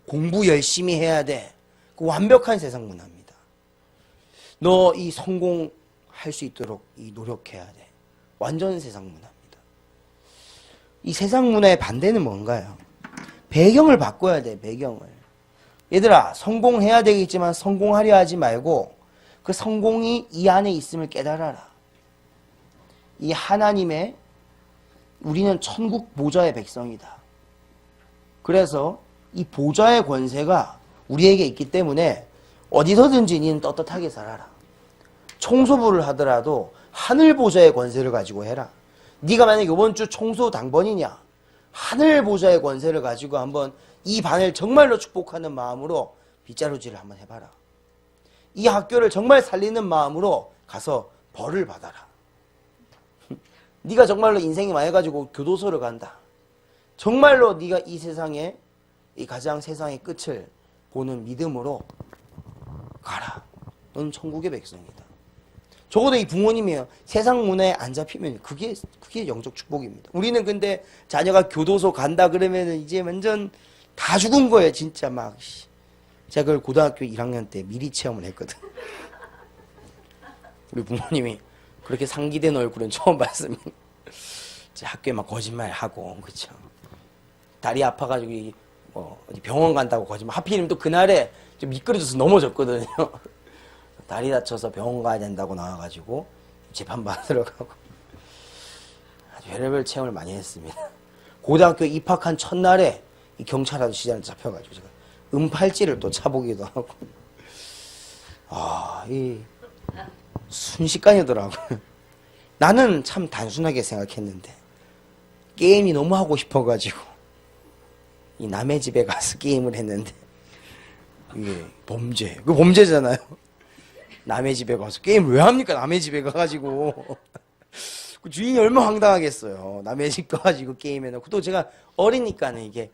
공부 열심히 해야 돼. 그 완벽한 세상 문화입니다. 너 이 성공할 수 있도록 노력해야 돼. 완전 세상 문화입니다. 이 세상 문화의 반대는 뭔가요? 배경을 바꿔야 돼. 배경을. 얘들아 성공해야 되겠지만 성공하려 하지 말고 그 성공이 이 안에 있음을 깨달아라. 이 하나님의 우리는 천국 보좌의 백성이다. 그래서 이 보좌의 권세가 우리에게 있기 때문에 어디서든지 니는 떳떳하게 살아라. 청소부를 하더라도 하늘 보좌의 권세를 가지고 해라. 네가 만약에 이번 주 청소 당번이냐? 하늘 보좌의 권세를 가지고 한번 이 반을 정말로 축복하는 마음으로 빗자루질을 한번 해봐라. 이 학교를 정말 살리는 마음으로 가서 벌을 받아라. 네가 정말로 인생이 망해가지고 교도소를 간다. 정말로 네가 이 세상에 이 가장 세상의 끝을 보는 믿음으로 가라. 넌 천국의 백성이다. 적어도 이 부모님이요. 세상 문화에 안 잡히면 그게 영적 축복입니다. 우리는 근데 자녀가 교도소 간다 그러면은 이제 완전 다 죽은 거예요. 진짜 막. 제가 그걸 고등학교 1학년 때 미리 체험을 했거든. 우리 부모님이 그렇게 상기된 얼굴은 처음 봤습니다. 학교에 막 거짓말하고 그쵸. 다리 아파가지고 어디 병원 간다고 거짓말. 하필이면 또 그날에 좀 미끄러져서 넘어졌거든요. 다리 다쳐서 병원 가야 된다고 나와가지고 재판받으러 가고 아주 별의별 체험을 많이 했습니다. 고등학교 입학한 첫날에 이 경찰 아저씨한테 잡혀가지고 제가 은팔찌를 또 차보기도 하고 이 순식간이더라고요. 나는 참 단순하게 생각했는데 게임이 너무 하고 싶어가지고 이 남의 집에 가서 게임을 했는데 이게 그 범죄잖아요. 남의 집에 가서 게임 왜 합니까? 남의 집에 가가지고 그 주인이 얼마나 황당하겠어요. 남의 집 가가지고 게임해놓고 또 제가 어리니까는 이게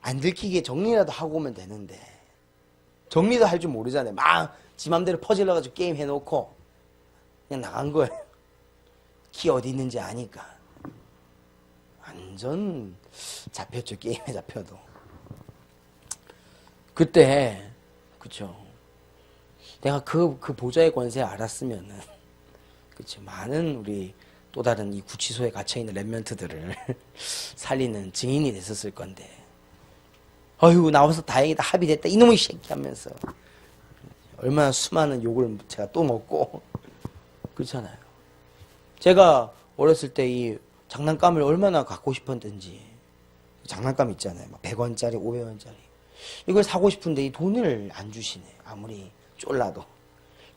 안 들키게 정리라도 하고 오면 되는데 정리도 할 줄 모르잖아요. 막 지 맘대로 퍼질러가지고 게임 해놓고 그냥 나간 거예요. 키 어디 있는지 아니까 완전 잡혔죠. 게임에 잡혀도. 그때 그쵸. 내가 그 보좌의 권세 알았으면은 그쵸. 많은 우리 또 다른 이 구치소에 갇혀있는 랩런트들을 살리는 증인이 됐었을 건데 아유 나와서 다행이다 합의됐다 이놈의 새끼 하면서 얼마나 수많은 욕을 제가 또 먹고 그렇잖아요. 제가 어렸을 때 이 장난감을 얼마나 갖고 싶었든지 장난감 있잖아요. 막 100원짜리 500원짜리 이걸 사고 싶은데 이 돈을 안 주시네. 아무리 쫄라도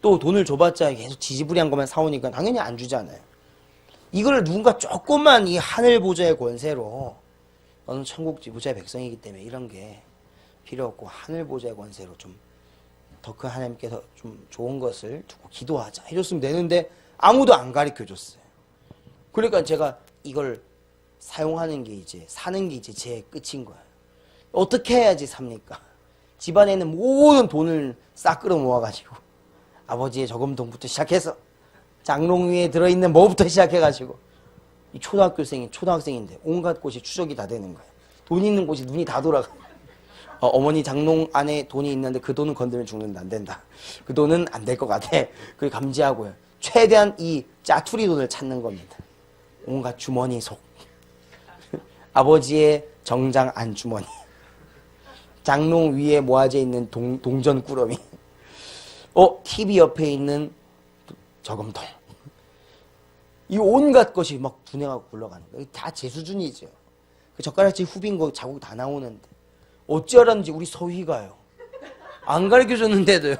또 돈을 줘봤자 계속 지지부리한 것만 사오니까 당연히 안 주잖아요. 이걸 누군가 조금만 이 하늘 보좌의 권세로 너는 천국 지부자의 백성이기 때문에 이런 게 필요 없고 하늘 보좌의 권세로 좀 더 큰 하나님께서 좀 좋은 것을 두고 기도하자 해줬으면 되는데 아무도 안 가르쳐 줬어요. 그러니까 제가 이걸 사용하는 게 이제 사는 게 이제 제 끝인 거예요. 어떻게 해야지 삽니까? 집안에 있는 모든 돈을 싹 끌어 모아가지고 아버지의 저금통부터 시작해서 장롱 위에 들어있는 뭐부터 시작해가지고 이 초등학생인데 온갖 곳이 추적이 다 되는 거예요. 돈 있는 곳이 눈이 다 돌아가. 어머니 장롱 안에 돈이 있는데 그 돈은 건드리면 죽는다. 안 된다. 그 돈은 안 될 것 같아. 그걸 감지하고요. 최대한 이 짜투리 돈을 찾는 겁니다. 온갖 주머니 속. 아버지의 정장 안주머니. 장롱 위에 모아져 있는 동전 꾸러미. TV 옆에 있는 저금통. 이 온갖 것이 막 분해하고 굴러가는 거예요. 다 제 수준이죠. 그 젓가락질 후빈 거 자국 다 나오는데 어찌하라는지 우리 서희가요. 안 가르쳐줬는데도요.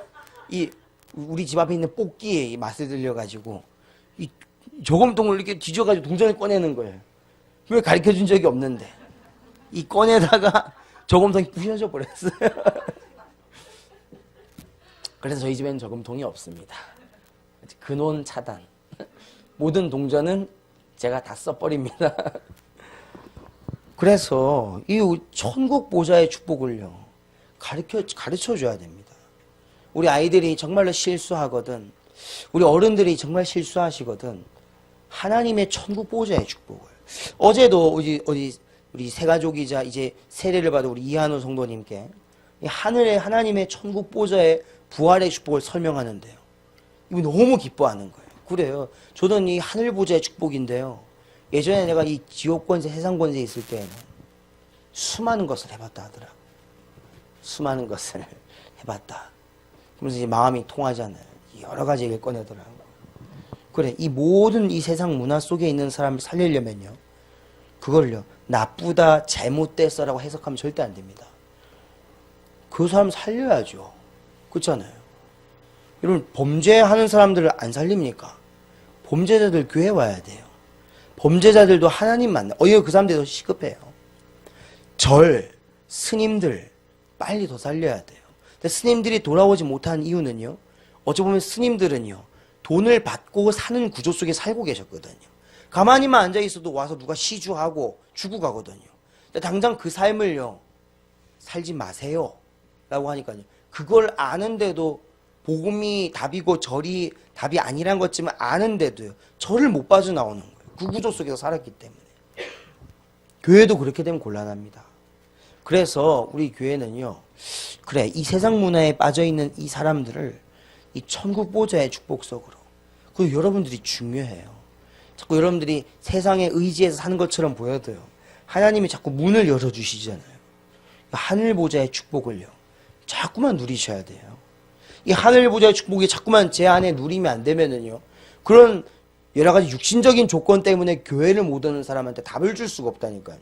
우리 집 앞에 있는 뽑기에 이 맛을 들려가지고 이 저금통을 이렇게 뒤져가지고 동전을 꺼내는 거예요. 그걸 가르쳐준 적이 없는데 이 꺼내다가 저금통이 부셔져 버렸어요. 그래서 저희 집에는 저금통이 없습니다. 근원 차단. 모든 동전은 제가 다 써버립니다. 그래서 이 천국 보좌의 축복을요 가르쳐 줘야 됩니다. 우리 아이들이 정말로 실수하거든, 우리 어른들이 정말 실수하시거든 하나님의 천국 보좌의 축복을 어제도 우리 세 가족이자 이제 세례를 받은 우리 이한우 성도님께 이 하늘의 하나님의 천국 보좌의 부활의 축복을 설명하는데요. 이거 너무 기뻐하는 거예요. 그래요. 저는 이 하늘 보좌의 축복인데요. 예전에 내가 이 지옥 권세, 세상 권세 있을 때에는 수많은 것을 해봤다 하더라고. 수많은 것을 해봤다. 그러면서 이제 마음이 통하잖아요. 여러 가지 얘기를 꺼내더라고. 그래, 이 모든 이 세상 문화 속에 있는 사람을 살리려면요. 그걸요. 나쁘다, 잘못됐어라고 해석하면 절대 안 됩니다. 그 사람 살려야죠. 그렇잖아요. 여러분, 범죄하는 사람들을 안 살립니까? 범죄자들 교회 와야 돼요. 범죄자들도 하나님 만나. 이거 그 사람들이 더 시급해요. 스님들 빨리 더 살려야 돼요. 근데 스님들이 돌아오지 못한 이유는요. 어찌 보면 스님들은요. 돈을 받고 사는 구조 속에 살고 계셨거든요. 가만히만 앉아 있어도 와서 누가 시주하고 주고 가거든요. 근데 당장 그 삶을요. 살지 마세요. 라고 하니까요. 그걸 아는데도 복음이 답이고 절이 답이 아니란 것쯤은 아는데도요. 절을 못 빠져나오는 거예요. 그 구조 속에서 살았기 때문에. 교회도 그렇게 되면 곤란합니다. 그래서 우리 교회는요. 그래, 이 세상 문화에 빠져있는 이 사람들을 이 천국 보좌의 축복 속으로. 그리고 여러분들이 중요해요. 자꾸 여러분들이 세상에 의지해서 사는 것처럼 보여도요. 하나님이 자꾸 문을 열어주시잖아요. 하늘 보좌의 축복을요. 자꾸만 누리셔야 돼요. 이 하늘 보좌의 축복이 자꾸만 제 안에 누리면 안 되면은요. 그런 여러 가지 육신적인 조건 때문에 교회를 못 오는 사람한테 답을 줄 수가 없다니까요.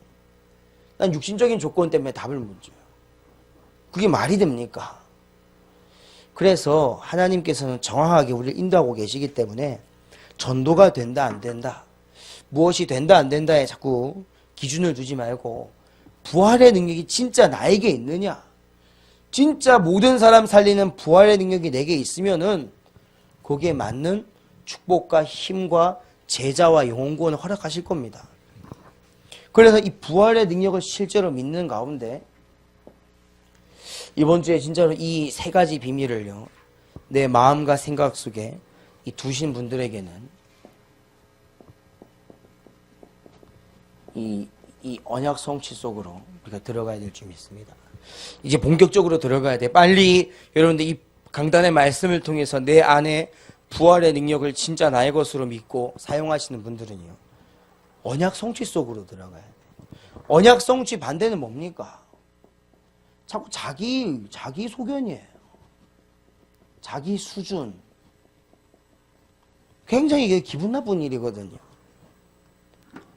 난 육신적인 조건 때문에 답을 못 줘요. 그게 말이 됩니까? 그래서 하나님께서는 정확하게 우리를 인도하고 계시기 때문에 전도가 된다 안 된다, 무엇이 된다 안 된다에 자꾸 기준을 두지 말고 부활의 능력이 진짜 나에게 있느냐, 진짜 모든 사람 살리는 부활의 능력이 내게 있으면은 거기에 맞는 축복과 힘과 제자와 영혼구원을 허락하실 겁니다. 그래서 이 부활의 능력을 실제로 믿는 가운데 이번 주에 진짜로 이 세 가지 비밀을요, 내 마음과 생각 속에 이 두신 분들에게는 이 언약 성취 속으로 우리가 들어가야 될 줄 믿습니다. 이제 본격적으로 들어가야 돼. 빨리 여러분들 이 강단의 말씀을 통해서 내 안에 부활의 능력을 진짜 나의 것으로 믿고 사용하시는 분들은요, 언약 성취 속으로 들어가야 돼. 언약 성취 반대는 뭡니까? 자꾸 자기 소견이에요. 자기 수준. 굉장히 이게 기분 나쁜 일이거든요.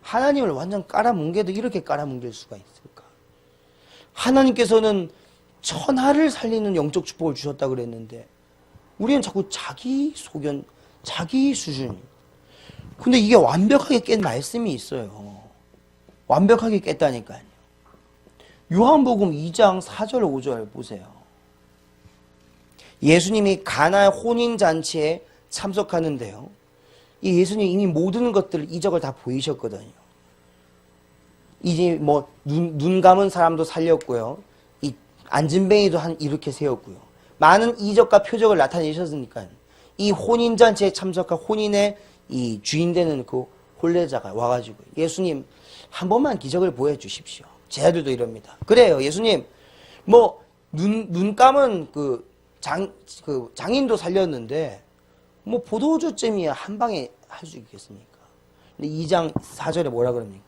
하나님을 완전 깔아뭉개도 이렇게 깔아뭉갤 수가 있을까? 하나님께서는 천하를 살리는 영적 축복을 주셨다 그랬는데 우리는 자꾸 자기 소견, 자기 수준. 근데 이게 완벽하게 깬 말씀이 있어요. 완벽하게 깼다니까요. 요한복음 2장 4절 5절 보세요. 예수님이 가나 혼인잔치에 참석하는데요. 이 예수님 이미 모든 것들 이적을 다 보이셨거든요. 이제 뭐 눈 감은 사람도 살렸고요. 이 안진뱅이도 이렇게 세웠고요. 많은 이적과 표적을 나타내셨으니까 이 혼인잔치에 참석한 혼인의 이 주인 되는 그 혼례자가 와가지고 예수님 한 번만 기적을 보여주십시오. 제 아들도 이럽니다. 그래요. 예수님 뭐 눈 감은 그 장인도 살렸는데 뭐 포도주잼이야 한 방에 할 수 있겠습니까? 근데 2장 4절에 뭐라 그럽니까?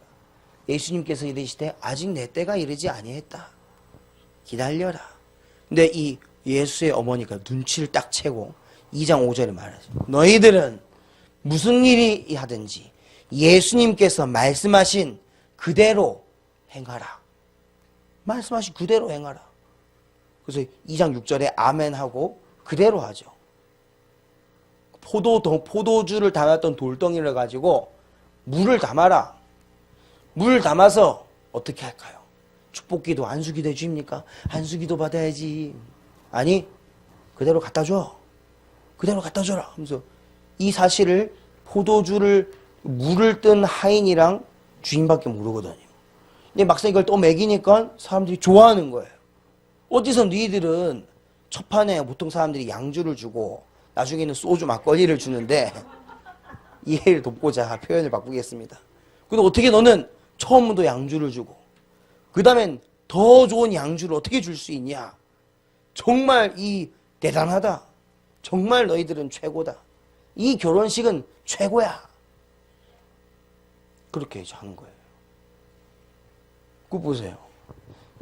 예수님께서 이르시되 아직 내 때가 이르지 아니했다. 기다려라. 근데 이 예수의 어머니가 눈치를 딱 채고 2장 5절에 말하죠. 너희들은 무슨 일이 하든지 예수님께서 말씀하신 그대로 행하라. 말씀하신 그대로 행하라. 그래서 2장 6절에 아멘하고 그대로 하죠. 포도주를 담았던 돌덩이를 가지고 물을 담아라. 물을 담아서 어떻게 할까요? 축복기도 안수기도 해줍니까? 안수기도 받아야지. 아니 그대로 갖다 줘. 그대로 갖다 줘라 하면서 이 사실을 포도주를 물을 뜬 하인이랑 주인밖에 모르거든요. 근데 막상 이걸 또 먹이니까 사람들이 좋아하는 거예요. 어디서 너희들은 첫 판에 보통 사람들이 양주를 주고 나중에는 소주 막걸리를 주는데 이해를 돕고자 표현을 바꾸겠습니다. 근데 어떻게 너는 처음부터 양주를 주고 그 다음엔 더 좋은 양주를 어떻게 줄 수 있냐? 정말 대단하다. 정말 너희들은 최고다. 이 결혼식은 최고야. 그렇게 하는 거예요. 그거 보세요.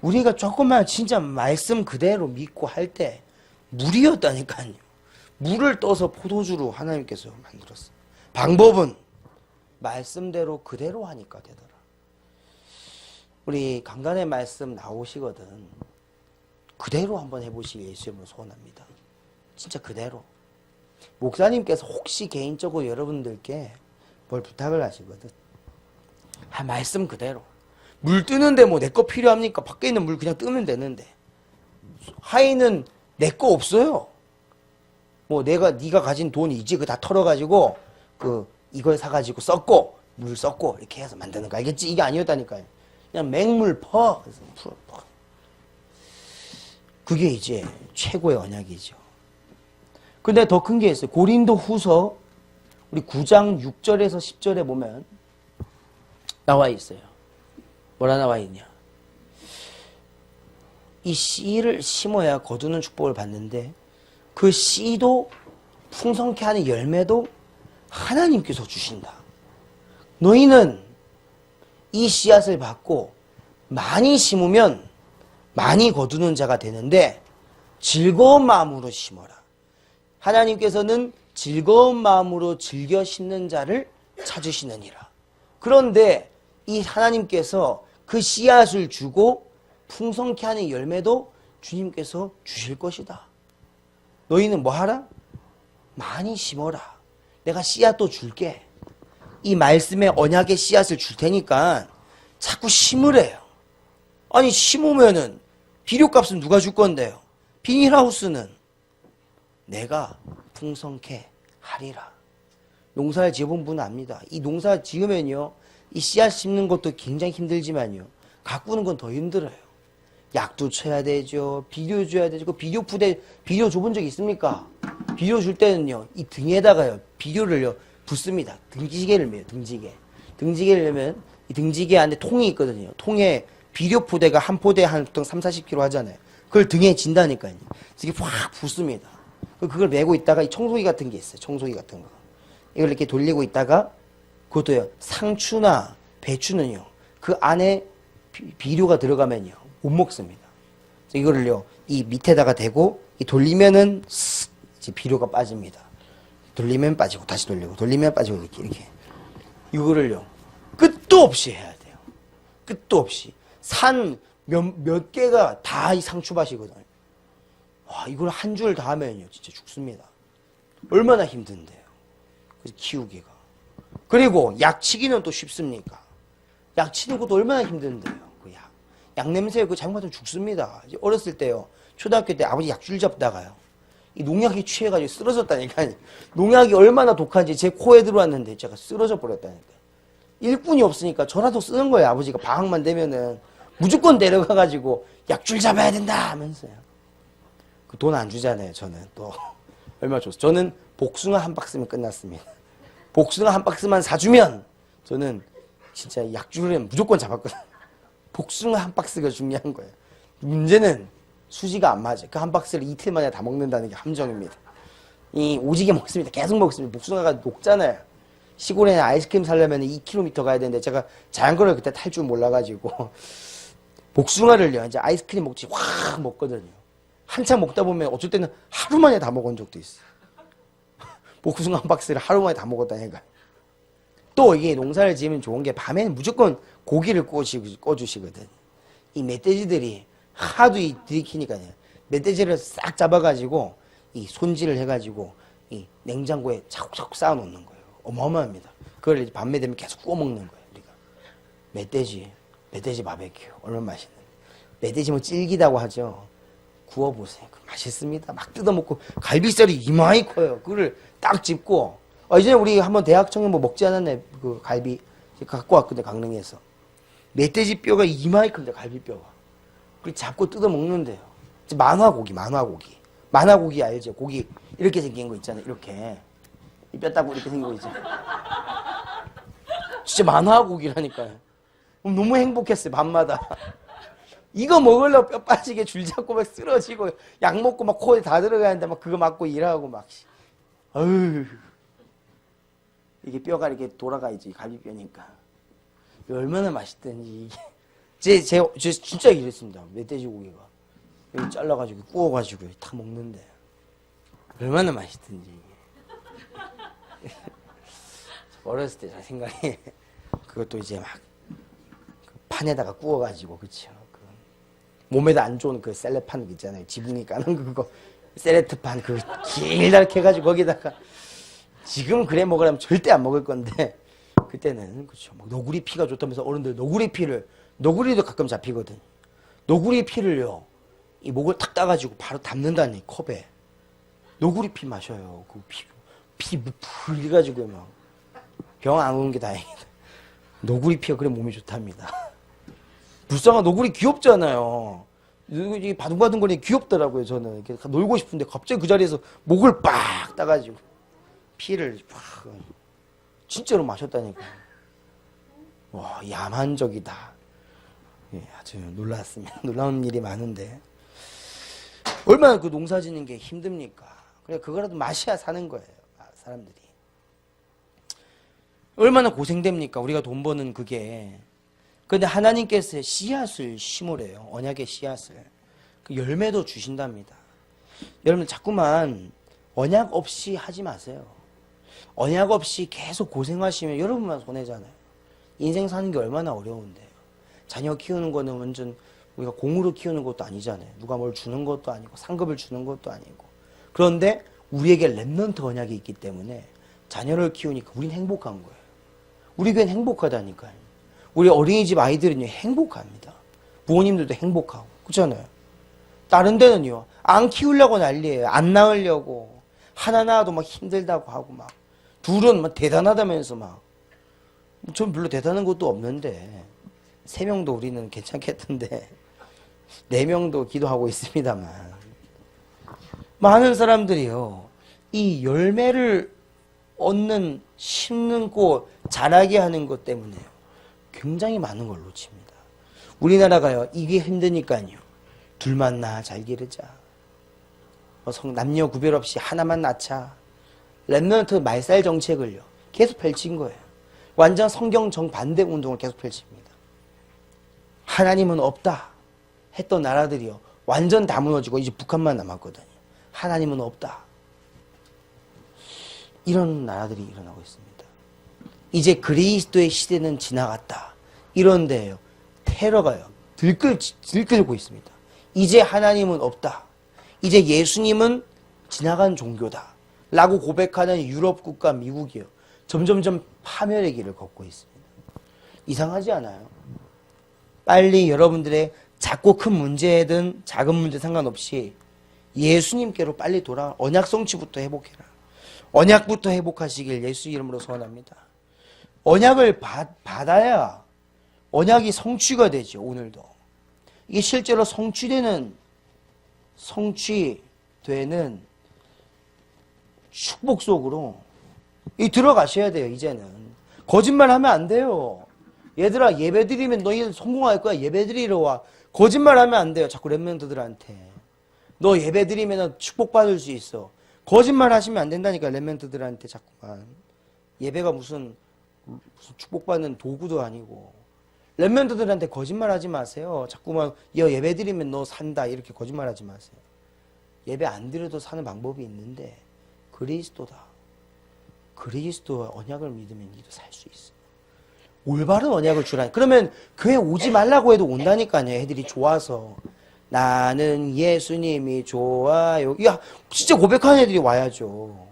우리가 조금만 진짜 말씀 그대로 믿고 할 때 물이었다니까요. 물을 떠서 포도주로 하나님께서 만들었어요. 방법은 말씀대로 그대로 하니까 되더라. 우리 강단의 말씀 나오시거든. 그대로 한번 해보시길 예수님으로 소원합니다. 진짜 그대로. 목사님께서 혹시 개인적으로 여러분들께 뭘 부탁을 하시거든. 말씀 그대로. 물 뜨는데 뭐 내 거 필요합니까? 밖에 있는 물 그냥 뜨면 되는데. 하인은 내 거 없어요. 뭐 네가 가진 돈이지 그거 다 털어가지고 이걸 사가지고 썩고 물 썩고 이렇게 해서 만드는 거 알겠지? 이게 아니었다니까요. 그냥 맹물 퍼. 그게 이제 최고의 언약이죠. 근데 더 큰 게 있어요. 고린도 후서 우리 9장 6절에서 10절에 보면 나와 있어요. 뭐라 나와 있냐? 이 씨를 심어야 거두는 축복을 받는데 그 씨도 풍성케 하는 열매도 하나님께서 주신다. 너희는 이 씨앗을 받고 많이 심으면 많이 거두는 자가 되는데 즐거운 마음으로 심어라. 하나님께서는 즐거운 마음으로 즐겨 심는 자를 찾으시느니라. 그런데 이 하나님께서 그 씨앗을 주고 풍성케 하는 열매도 주님께서 주실 것이다. 너희는 뭐 하라? 많이 심어라. 내가 씨앗도 줄게. 이 말씀의 언약의 씨앗을 줄 테니까 자꾸 심으래요. 아니 심으면은 비료값은 누가 줄 건데요? 비닐하우스는 내가 풍성케 하리라. 농사를 지어본 분은 압니다. 이 농사 지으면요, 이 씨앗 심는 것도 굉장히 힘들지만요, 가꾸는 건 더 힘들어요. 약도 쳐야 되죠. 비료 줘야 되죠. 그 비료 푸대, 비료 줘본 적 있습니까? 비료 줄 때는요, 이 등에다가요, 비료를요, 붓습니다. 등지개를 매요, 등지개. 등지개를 매면, 이 등지개 안에 통이 있거든요. 통에 비료 포대가 한 포대에 한 보통 30-40kg 하잖아요. 그걸 등에 진다니까요. 이게 확 붓습니다. 그걸 메고 있다가 이 청소기 같은 게 있어요. 청소기 같은 거. 이걸 이렇게 돌리고 있다가, 그것도요, 상추나 배추는요, 그 안에 비료가 들어가면요, 못 먹습니다. 이거를요, 이 밑에다가 대고, 이 돌리면은, 이제 비료가 빠집니다. 돌리면 빠지고, 다시 돌리고, 돌리면 빠지고, 이렇게. 이거를요, 끝도 없이 해야 돼요. 끝도 없이. 산 몇 개가 다 이 상추밭이거든요. 와, 이걸 한 줄 다 하면요, 진짜 죽습니다. 얼마나 힘든데요. 그래서 키우기가. 그리고 약치기는 또 쉽습니까? 약치는 것도 얼마나 힘든데요. 그 약. 약 냄새에 그 잘못하면 죽습니다. 어렸을 때요, 초등학교 때 아버지 약줄 잡다가요, 이 농약이 취해가지고 쓰러졌다니까요. 농약이 얼마나 독한지 제 코에 들어왔는데 제가 쓰러져 버렸다니까요. 일꾼이 없으니까 저라도 쓰는 거예요. 아버지가 방학만 되면은 무조건 내려가가지고 약줄 잡아야 된다 하면서요. 그 돈 안 주잖아요. 저는 또 얼마 줬어. 저는 복숭아 한 박스면 끝났습니다. 복숭아 한 박스만 사주면 저는 진짜 약줄은 무조건 잡았거든요. 복숭아 한 박스가 중요한 거예요. 문제는 수지가 안 맞아요. 그 한 박스를 이틀 만에 다 먹는다는 게 함정입니다. 이 오지게 먹습니다. 계속 먹습니다. 복숭아가 녹잖아요. 시골에는 아이스크림 사려면 2km 가야 되는데 제가 자전거를 그때 탈 줄 몰라가지고 복숭아를요, 이제 아이스크림 먹지 확 먹거든요. 한참 먹다 보면 어쩔 때는 하루 만에 다 먹은 적도 있어요. 복숭아 한 박스를 하루 만에 다 먹었다니까. 또 이게 농사를 지으면 좋은 게 밤에는 무조건 고기를 꺼주시거든. 이 멧돼지들이 하도 들이키니까요. 멧돼지를 싹 잡아가지고 이 손질을 해가지고 이 냉장고에 차곡차곡 쌓아놓는 거예요. 어마어마합니다. 그걸 이제 밤에 되면 계속 구워 먹는 거예요. 우리가 멧돼지 바베큐 얼마나 맛있는데. 멧돼지 뭐 질기다고 하죠. 구워보세요. 맛있습니다. 막 뜯어먹고 갈비살이 이마이 커요. 그거를 딱 짚고 이전에 우리 한번 대학청에 뭐 먹지 않았네. 그 갈비 갖고 왔거든요. 강릉에서. 멧돼지 뼈가 이마이 큽니다. 갈비뼈가. 그걸 잡고 뜯어먹는데요. 만화고기. 만화고기 알죠? 고기 이렇게 생긴 거 있잖아요. 이렇게 이 뼈 따고 이렇게 생긴 거 있잖아요. 진짜 만화고기라니까요. 너무 행복했어요. 밤마다. 이거 먹으려고 뼈 빠지게 줄 잡고 막 쓰러지고 약 먹고 막 코에 다 들어가는데 막 그거 맞고 일하고 막. 어휴. 이게 뼈가 이렇게 돌아가 있지. 갈비뼈니까. 얼마나 맛있던지. 제 진짜 이랬습니다. 멧돼지 고기가. 여기 잘라가지고 구워가지고 다 먹는데. 얼마나 맛있던지. 어렸을 때 잘 생각해. 그것도 이제 막 판에다가 구워가지고, 그쵸. 몸에도 안 좋은 그 셀레판 있잖아요. 지붕이 까는 그거. 셀레트판 그 길다랗게 해가지고 거기다가. 지금 그래 먹으려면 절대 안 먹을 건데. 그때는, 그쵸. 막 너구리 피가 좋다면서 어른들 너구리도 가끔 잡히거든. 너구리 피를요, 이 목을 탁 따가지고 바로 담는다니, 컵에. 너구리 피 마셔요. 그 피 불려가지고 막. 병 안 오는 게 다행이다. 너구리 피가 그래 몸에 좋답니다. 불쌍한 너구리 귀엽잖아요. 이 바둥바둥거리니 귀엽더라고요. 저는 이렇게 놀고 싶은데 갑자기 그 자리에서 목을 빡 따가지고 피를 팍 진짜로 마셨다니까. 와, 야만적이다. 예, 아주 놀랐습니다. 놀라운 일이 많은데 얼마나 그 농사 짓는 게 힘듭니까? 그래 그거라도 마셔야 사는 거예요. 사람들이. 얼마나 고생됩니까? 우리가 돈 버는 그게. 그런데 하나님께서 씨앗을 심으래요. 언약의 씨앗을. 그 열매도 주신답니다. 여러분 자꾸만 언약 없이 하지 마세요. 언약 없이 계속 고생하시면 여러분만 손해잖아요. 인생 사는 게 얼마나 어려운데요. 자녀 키우는 거는 완전 우리가 공으로 키우는 것도 아니잖아요. 누가 뭘 주는 것도 아니고 상급을 주는 것도 아니고. 그런데 우리에게 렘넌트 언약이 있기 때문에 자녀를 키우니까 우린 행복한 거예요. 우리 교회는 행복하다니까요. 우리 어린이집 아이들은요, 행복합니다. 부모님들도 행복하고. 그렇잖아요. 다른 데는요, 안 키우려고 난리예요. 안 낳으려고. 하나 낳아도 막 힘들다고 하고 막. 둘은 막 대단하다면서 막. 전 별로 대단한 것도 없는데. 3명도 우리는 괜찮겠던데. 4명도 기도하고 있습니다만. 많은 사람들이요, 이 열매를 얻는, 심는 꽃, 자라게 하는 것 때문에요. 굉장히 많은 걸 놓칩니다. 우리나라가요, 이게 힘드니까요. 둘만 낳아 잘 기르자. 남녀 구별 없이 하나만 낳자. 렘넌트 말살 정책을요, 계속 펼친 거예요. 완전 성경 정반대 운동을 계속 펼칩니다. 하나님은 없다 했던 나라들이요, 완전 다 무너지고 이제 북한만 남았거든요. 하나님은 없다. 이런 나라들이 일어나고 있습니다. 이제 그리스도의 시대는 지나갔다. 이런데요. 테러가요. 들끓고 있습니다. 이제 하나님은 없다. 이제 예수님은 지나간 종교다. 라고 고백하는 유럽 국가 미국이요. 점점점 파멸의 길을 걷고 있습니다. 이상하지 않아요? 빨리 여러분들의 작고 큰 문제든 작은 문제 상관없이 예수님께로 빨리 돌아 언약 성취부터 회복해라. 언약부터 회복하시길 예수 이름으로 소원합니다. 언약을 받아야 언약이 성취가 되죠. 오늘도. 이게 실제로 성취되는 축복 속으로 들어가셔야 돼요. 이제는 거짓말하면 안 돼요. 얘들아 예배드리면 너희는 성공할 거야. 예배드리러 와. 거짓말하면 안 돼요. 자꾸 렘넌트들한테 너 예배드리면 축복받을 수 있어. 거짓말하시면 안 된다니까. 렘넌트들한테 자꾸만. 예배가 무슨 축복받는 도구도 아니고. 렘넌트들한테 거짓말하지 마세요. 자꾸만 예배드리면 너 산다 이렇게 거짓말하지 마세요. 예배 안 드려도 사는 방법이 있는데 그리스도다. 그리스도와 언약을 믿으면 니도 살 수 있어. 올바른 언약을 주라니. 그러면 교회 오지 말라고 해도 온다니까요. 애들이 좋아서. 나는 예수님이 좋아요. 야, 진짜 고백하는 애들이 와야죠.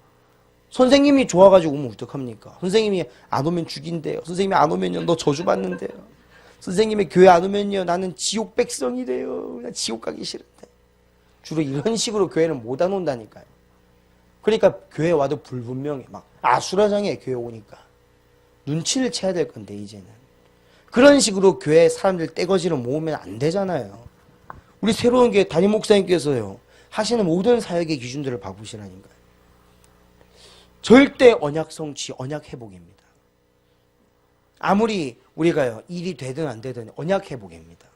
선생님이 좋아가지고 오면 어떡합니까? 선생님이 안 오면 죽인대요. 선생님이 안 오면요, 너 저주받는데요. 선생님이 교회 안 오면요, 나는 지옥 백성이 돼요. 나 지옥 가기 싫은데. 주로 이런 식으로 교회는 못 안 온다니까요. 그러니까 교회 와도 불분명해. 막 아수라장에 교회 오니까. 눈치를 채야 될 건데 이제는. 그런 식으로 교회 사람들 떼거지로 모으면 안 되잖아요. 우리 새로운 교회 담임 목사님께서요 하시는 모든 사역의 기준들을 바꾸시라니까요. 절대 언약 성취, 언약 회복입니다. 아무리 우리가요 일이 되든 안 되든 언약 회복입니다.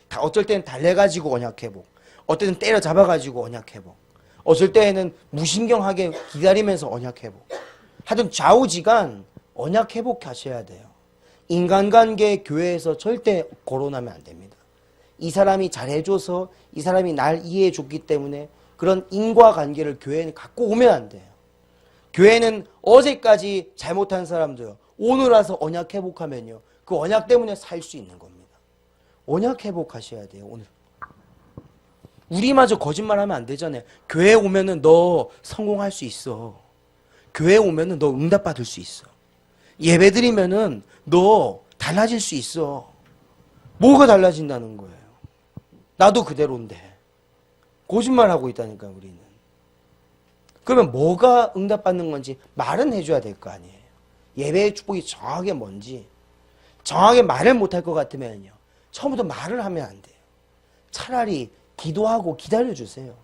다 어쩔 때는 달래가지고 언약 회복, 어떨 때는 때려잡아가지고 언약 회복, 어쩔 때에는 무신경하게 기다리면서 언약 회복. 하여튼 좌우지간 언약 회복하셔야 돼요. 인간관계 교회에서 절대 거론하면 안 됩니다. 이 사람이 잘해줘서 이 사람이 날 이해해줬기 때문에 그런 인과관계를 교회는 갖고 오면 안 돼요. 교회는 어제까지 잘못한 사람도요 오늘 와서 언약 회복하면요 그 언약 때문에 살 수 있는 겁니다. 언약 회복하셔야 돼요. 오늘 우리마저 거짓말하면 안 되잖아요. 교회 오면은 너 성공할 수 있어. 교회 오면은 너 응답받을 수 있어. 예배드리면은 너 달라질 수 있어. 뭐가 달라진다는 거예요? 나도 그대로인데. 거짓말하고 있다니까 우리는. 그러면 뭐가 응답받는 건지 말은 해줘야 될 거 아니에요. 예배의 축복이 정확하게 뭔지 정확하게 말을 못할 것 같으면요 처음부터 말을 하면 안 돼요. 차라리 기도하고 기다려주세요.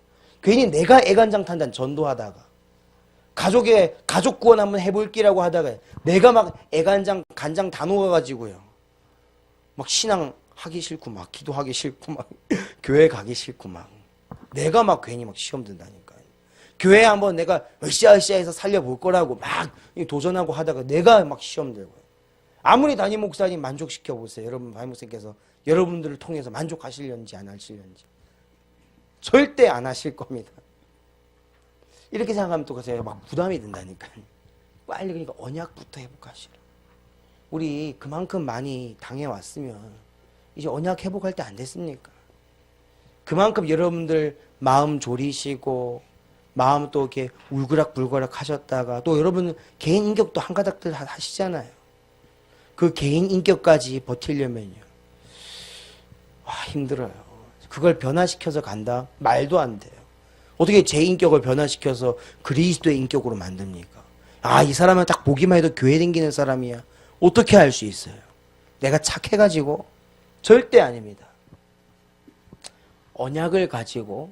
괜히 내가 애간장탄단 전도하다가 가족 구원 한번 해볼기라고 하다가 내가 막 간장 다 녹아가지고요 막 신앙 하기 싫고 막 기도하기 싫고 막 교회 가기 싫고 막 내가 막 괜히 막 시험 든다니까요. 교회 한번 내가 으쌰으쌰해서 살려볼 거라고 막 도전하고 하다가 내가 막 시험 들고요. 아무리 담임 목사님 만족시켜 보세요. 여러분 담임 목사님께서 여러분들을 통해서 만족하시려는지 안 하시려는지 절대 안 하실 겁니다. 이렇게 생각하면 또 제가 막 부담이 된다니까요. 빨리 그러니까 언약부터 회복하시라. 우리 그만큼 많이 당해왔으면 이제 언약 회복할 때 안 됐습니까? 그만큼 여러분들 마음 졸이시고 마음 또 이렇게 울그락불그락 하셨다가 또 여러분 개인 인격도 한 가닥들 하시잖아요. 그 개인 인격까지 버티려면요. 와 힘들어요. 그걸 변화시켜서 간다? 말도 안 돼요. 어떻게 제 인격을 변화시켜서 그리스도의 인격으로 만듭니까? 아, 이 사람은 딱 보기만 해도 교회 다니는 사람이야. 어떻게 할 수 있어요? 내가 착해가지고? 절대 아닙니다. 언약을 가지고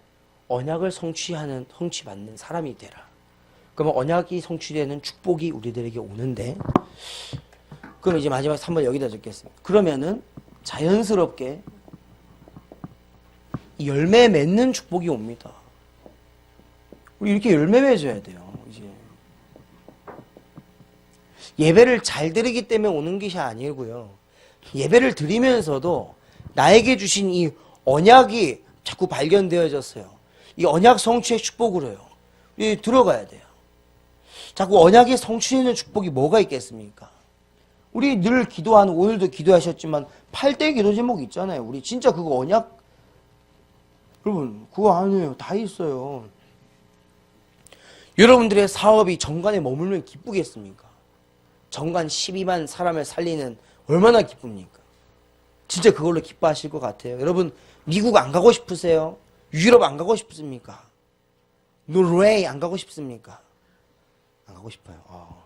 언약을 성취받는 사람이 되라. 그러면 언약이 성취되는 축복이 우리들에게 오는데 그럼 이제 마지막 3번 여기다 적겠습니다. 그러면은 자연스럽게 열매 맺는 축복이 옵니다. 우리 이렇게 열매 맺어야 돼요. 이제 예배를 잘 드리기 때문에 오는 것이 아니고요. 예배를 드리면서도 나에게 주신 이 언약이 자꾸 발견되어졌어요. 이 언약 성취의 축복으로요. 이 들어가야 돼요. 자꾸 언약의 성취되는 축복이 뭐가 있겠습니까? 우리 늘 기도하는, 오늘도 기도하셨지만 8대 기도 제목 있잖아요. 우리 진짜 그거 언약, 여러분 그거 아니에요. 다 있어요. 여러분들의 사업이 정관에 머물면 기쁘겠습니까? 정관 12만 사람을 살리는 얼마나 기쁩니까? 진짜 그걸로 기뻐하실 것 같아요. 여러분 미국 안 가고 싶으세요? 유럽 안 가고 싶습니까? 노르웨이 안 가고 싶습니까? 안 가고 싶어요.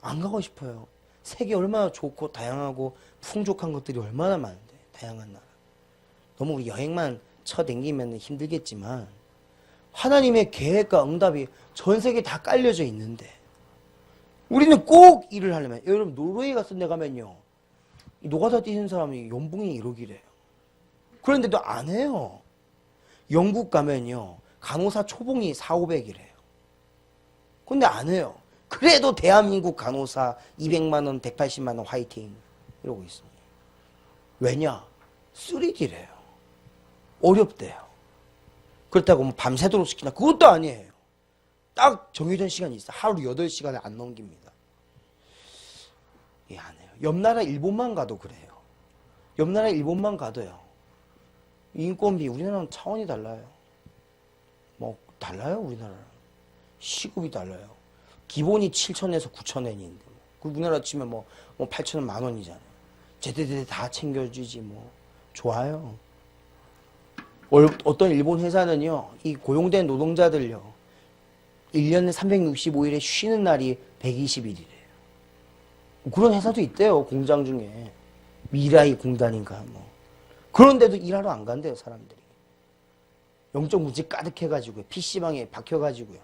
안 가고 싶어요. 세계 얼마나 좋고 다양하고 풍족한 것들이 얼마나 많은데, 다양한 나라. 너무 우리 여행만 쳐댕기면 힘들겠지만 하나님의 계획과 응답이 전 세계에 다 깔려져 있는데 우리는 꼭 일을 하려면, 여러분 노르웨이 같은 데 가면요, 이 노가다 뛰는 사람이 연봉이 1억이래요. 그런데도 안 해요. 영국 가면요 간호사 초봉이 400~500이래요. 근데 안 해요. 그래도 대한민국 간호사 200만원, 180만원 화이팅 이러고 있습니다. 왜냐? 3D래요. 어렵대요. 그렇다고 뭐 밤새도록 시키나? 그것도 아니에요. 딱 정해진 시간이 있어. 하루 8시간을 안 넘깁니다. 예, 안 해요. 옆 나라 일본만 가도 그래요. 옆 나라 일본만 가도요. 인건비 우리나라는 차원이 달라요. 뭐 달라요 우리나라랑. 시급이 달라요. 기본이 7,000에서 9,000엔인데 그 우리나라 치면 뭐 8,000원, 10,000원이잖아요. 제때제때 다 챙겨주지 뭐. 좋아요. 어떤 일본 회사는요, 이 고용된 노동자들요, 1년에 365일에 쉬는 날이 120일이래요. 그런 회사도 있대요, 공장 중에. 미라이 공단인가 뭐. 그런데도 일하러 안 간대요, 사람들이. 영적 문제 가득해가지고요, PC방에 박혀가지고요,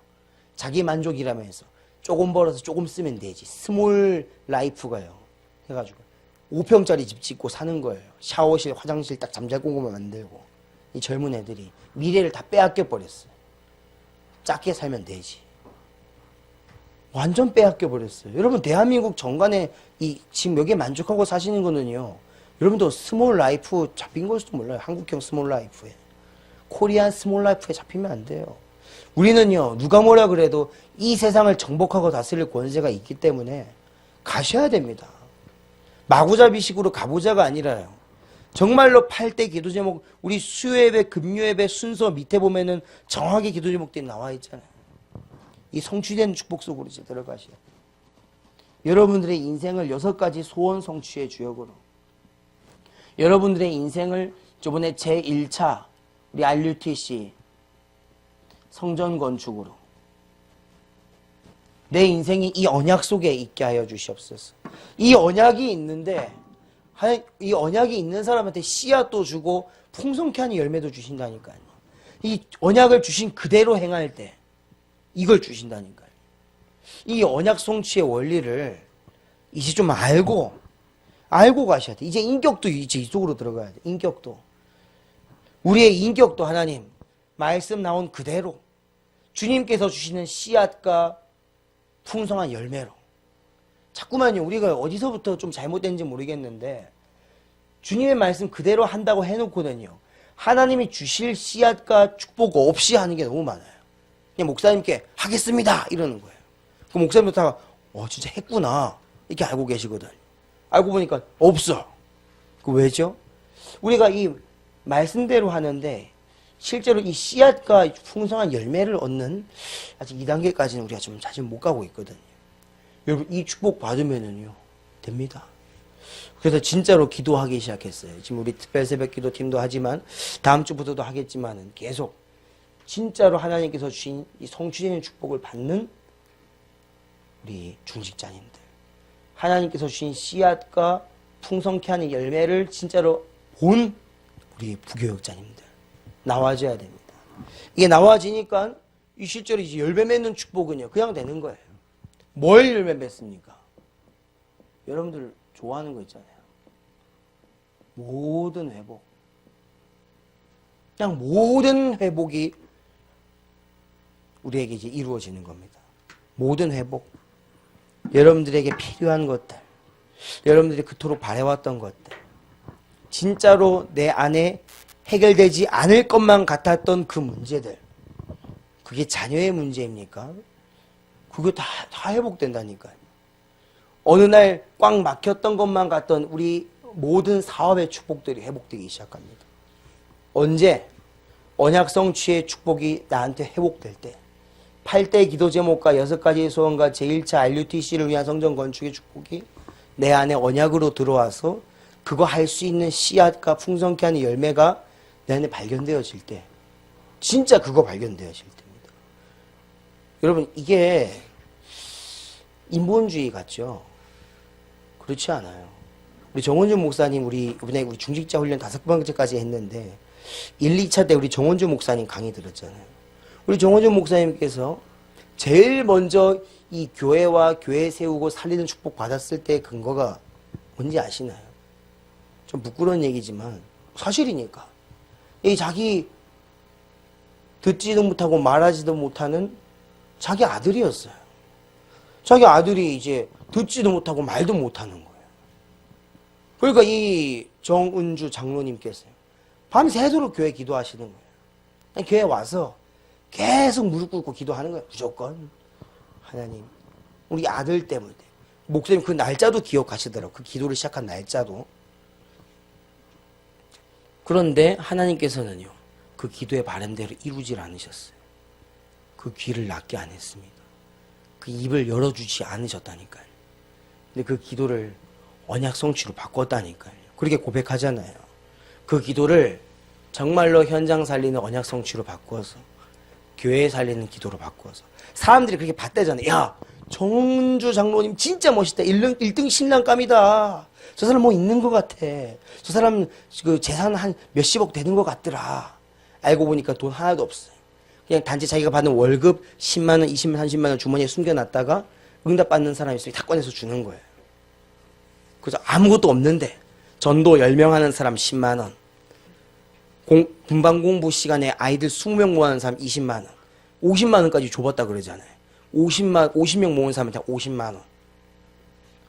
자기 만족이라면서 조금 벌어서 조금 쓰면 되지, 스몰 라이프가요 해가지고 5평짜리 집 짓고 사는 거예요. 샤워실, 화장실 딱 잠잘공구만 만들고. 이 젊은 애들이 미래를 다 빼앗겨 버렸어요. 작게 살면 되지. 완전 빼앗겨 버렸어요. 여러분 대한민국 정관에 이 지금 여기에 만족하고 사시는 거는요, 여러분도 스몰 라이프 잡힌 걸지도 몰라요. 한국형 스몰 라이프에, 코리안 스몰 라이프에 잡히면 안 돼요. 우리는요, 누가 뭐라 그래도 이 세상을 정복하고 다스릴 권세가 있기 때문에 가셔야 됩니다. 마구잡이식으로 가보자가 아니라요, 정말로 8대 기도 제목, 우리 수요예배, 금요예배 순서 밑에 보면은 정확히 기도 제목들이 나와 있잖아요. 이 성취된 축복 속으로 이제 들어가셔야 돼요. 여러분들의 인생을 6가지 소원 성취의 주역으로, 여러분들의 인생을 저번에 제1차 우리 RUTC 성전 건축으로 내 인생이 이 언약 속에 있게 하여 주시옵소서. 이 언약이 있는데, 이 언약이 있는 사람한테 씨앗도 주고 풍성케 하는 열매도 주신다니까요. 이 언약을 주신 그대로 행할 때 이걸 주신다니까요. 이 언약 성취의 원리를 이제 좀 알고 가셔야 돼. 이제 인격도 이제 이쪽으로 들어가야 돼. 인격도. 우리의 인격도 하나님 말씀 나온 그대로 주님께서 주시는 씨앗과 풍성한 열매로. 자꾸만요, 우리가 어디서부터 좀 잘못된지 모르겠는데 주님의 말씀 그대로 한다고 해놓고는요, 하나님이 주실 씨앗과 축복 없이 하는 게 너무 많아요. 그냥 목사님께 하겠습니다 이러는 거예요. 그 목사님도 다 진짜 했구나 이렇게 알고 계시거든. 알고 보니까 없어. 그 왜죠? 우리가 이 말씀대로 하는데 실제로 이 씨앗과 풍성한 열매를 얻는 아직 2단계까지는 우리가 좀 사실 못 가고 있거든요. 여러분 이 축복 받으면은요 됩니다. 그래서 진짜로 기도하기 시작했어요. 지금 우리 특별 새벽 기도 팀도 하지만 다음 주부터도 하겠지만은 계속 진짜로 하나님께서 주신 이 성취되는 축복을 받는 우리 중직자님들, 하나님께서 주신 씨앗과 풍성케 하는 열매를 진짜로 본 우리 부교역자님들 나와줘야 됩니다. 이게 나와지니까 이 실제로 이제 열매 맺는 축복은요 그냥 되는 거예요. 뭘 열매 맺습니까? 여러분들 좋아하는 거 있잖아요. 모든 회복. 그냥 모든 회복이 우리에게 이제 이루어지는 겁니다. 모든 회복. 여러분들에게 필요한 것들, 여러분들이 그토록 바래왔던 것들, 진짜로 내 안에 해결되지 않을 것만 같았던 그 문제들, 그게 자녀의 문제입니까? 그게 다 회복된다니까요. 어느 날 꽉 막혔던 것만 같던 우리 모든 사업의 축복들이 회복되기 시작합니다. 언제? 언약 성취의 축복이 나한테 회복될 때, 8대 기도 제목과 6가지 소원과 제1차 RUTC를 위한 성전 건축의 축복이 내 안에 언약으로 들어와서 그거 할 수 있는 씨앗과 풍성케 하는 열매가 내 안에 발견되어질 때, 진짜 그거 발견되어질 때입니다. 여러분, 이게 인본주의 같죠? 그렇지 않아요. 우리 정원주 목사님, 이번에 우리 중직자 훈련 5번째까지 했는데 1, 2차 때 우리 정원주 목사님 강의 들었잖아요. 우리 정원주 목사님께서 제일 먼저 이 교회와 교회 세우고 살리는 축복 받았을 때의 근거가 뭔지 아시나요? 좀 부끄러운 얘기지만 사실이니까. 이 자기 듣지도 못하고 말하지도 못하는 자기 아들이었어요. 자기 아들이 이제 듣지도 못하고 말도 못하는 거예요. 그러니까 이 정은주 장로님께서요, 밤새도록 교회 기도하시는 거예요. 그냥 교회 와서 계속 무릎 꿇고 기도하는 거예요. 무조건. 하나님, 우리 아들 때문에. 목사님 그 날짜도 기억하시더라고요. 그 기도를 시작한 날짜도. 그런데 하나님께서는요, 그 기도의 바람대로 이루질 않으셨어요. 그 귀를 낫게 안 했습니다. 그 입을 열어주지 않으셨다니까요. 근데 그 기도를 언약 성취로 바꿨다니까요. 그렇게 고백하잖아요. 그 기도를 정말로 현장 살리는 언약 성취로 바꿔서 교회 살리는 기도로 바꿔서 사람들이 그렇게 봤대잖아요. 야, 정은주 장로님 진짜 멋있다. 1등 신랑감이다. 저 사람 뭐 있는 것 같아. 저 사람 그 재산 한 몇십억 되는 것 같더라. 알고 보니까 돈 하나도 없어요. 그냥 단지 자기가 받는 월급 10만 원, 20만 원, 30만 원 주머니에 숨겨놨다가 응답 받는 사람이 있으면 다 꺼내서 주는 거예요. 그래서 아무것도 없는데 전도 10명 하는 사람 10만 원, 분반 공부 시간에 아이들 20명 모아는 사람 20만 원, 50만 원까지 줘봤다 그러잖아요. 50명 모은 사람한테 50만 원.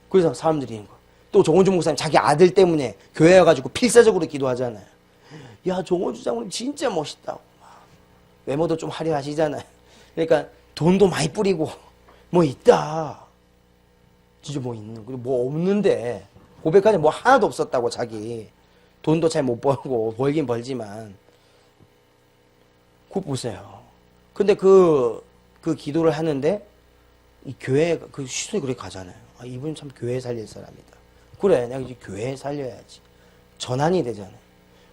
그래서 사람들이 있는 거. 또 정원주 목사님 자기 아들 때문에 교회 와가지고 필사적으로 기도하잖아요. 야, 정원주 장로님 진짜 멋있다고. 외모도 좀 화려하시잖아요. 그러니까 돈도 많이 뿌리고 뭐 있다. 진짜 뭐 있는, 그리고 뭐 없는데 고백하자 뭐 하나도 없었다고 자기. 돈도 잘 못 벌고 벌긴 벌지만. 그거 보세요. 근데 그 기도를 하는데 이 교회 그 시선이 그렇게 가잖아요. 아, 이분 참 교회 살릴 사람이다. 그래, 내가 이제 교회 살려야지. 전환이 되잖아요.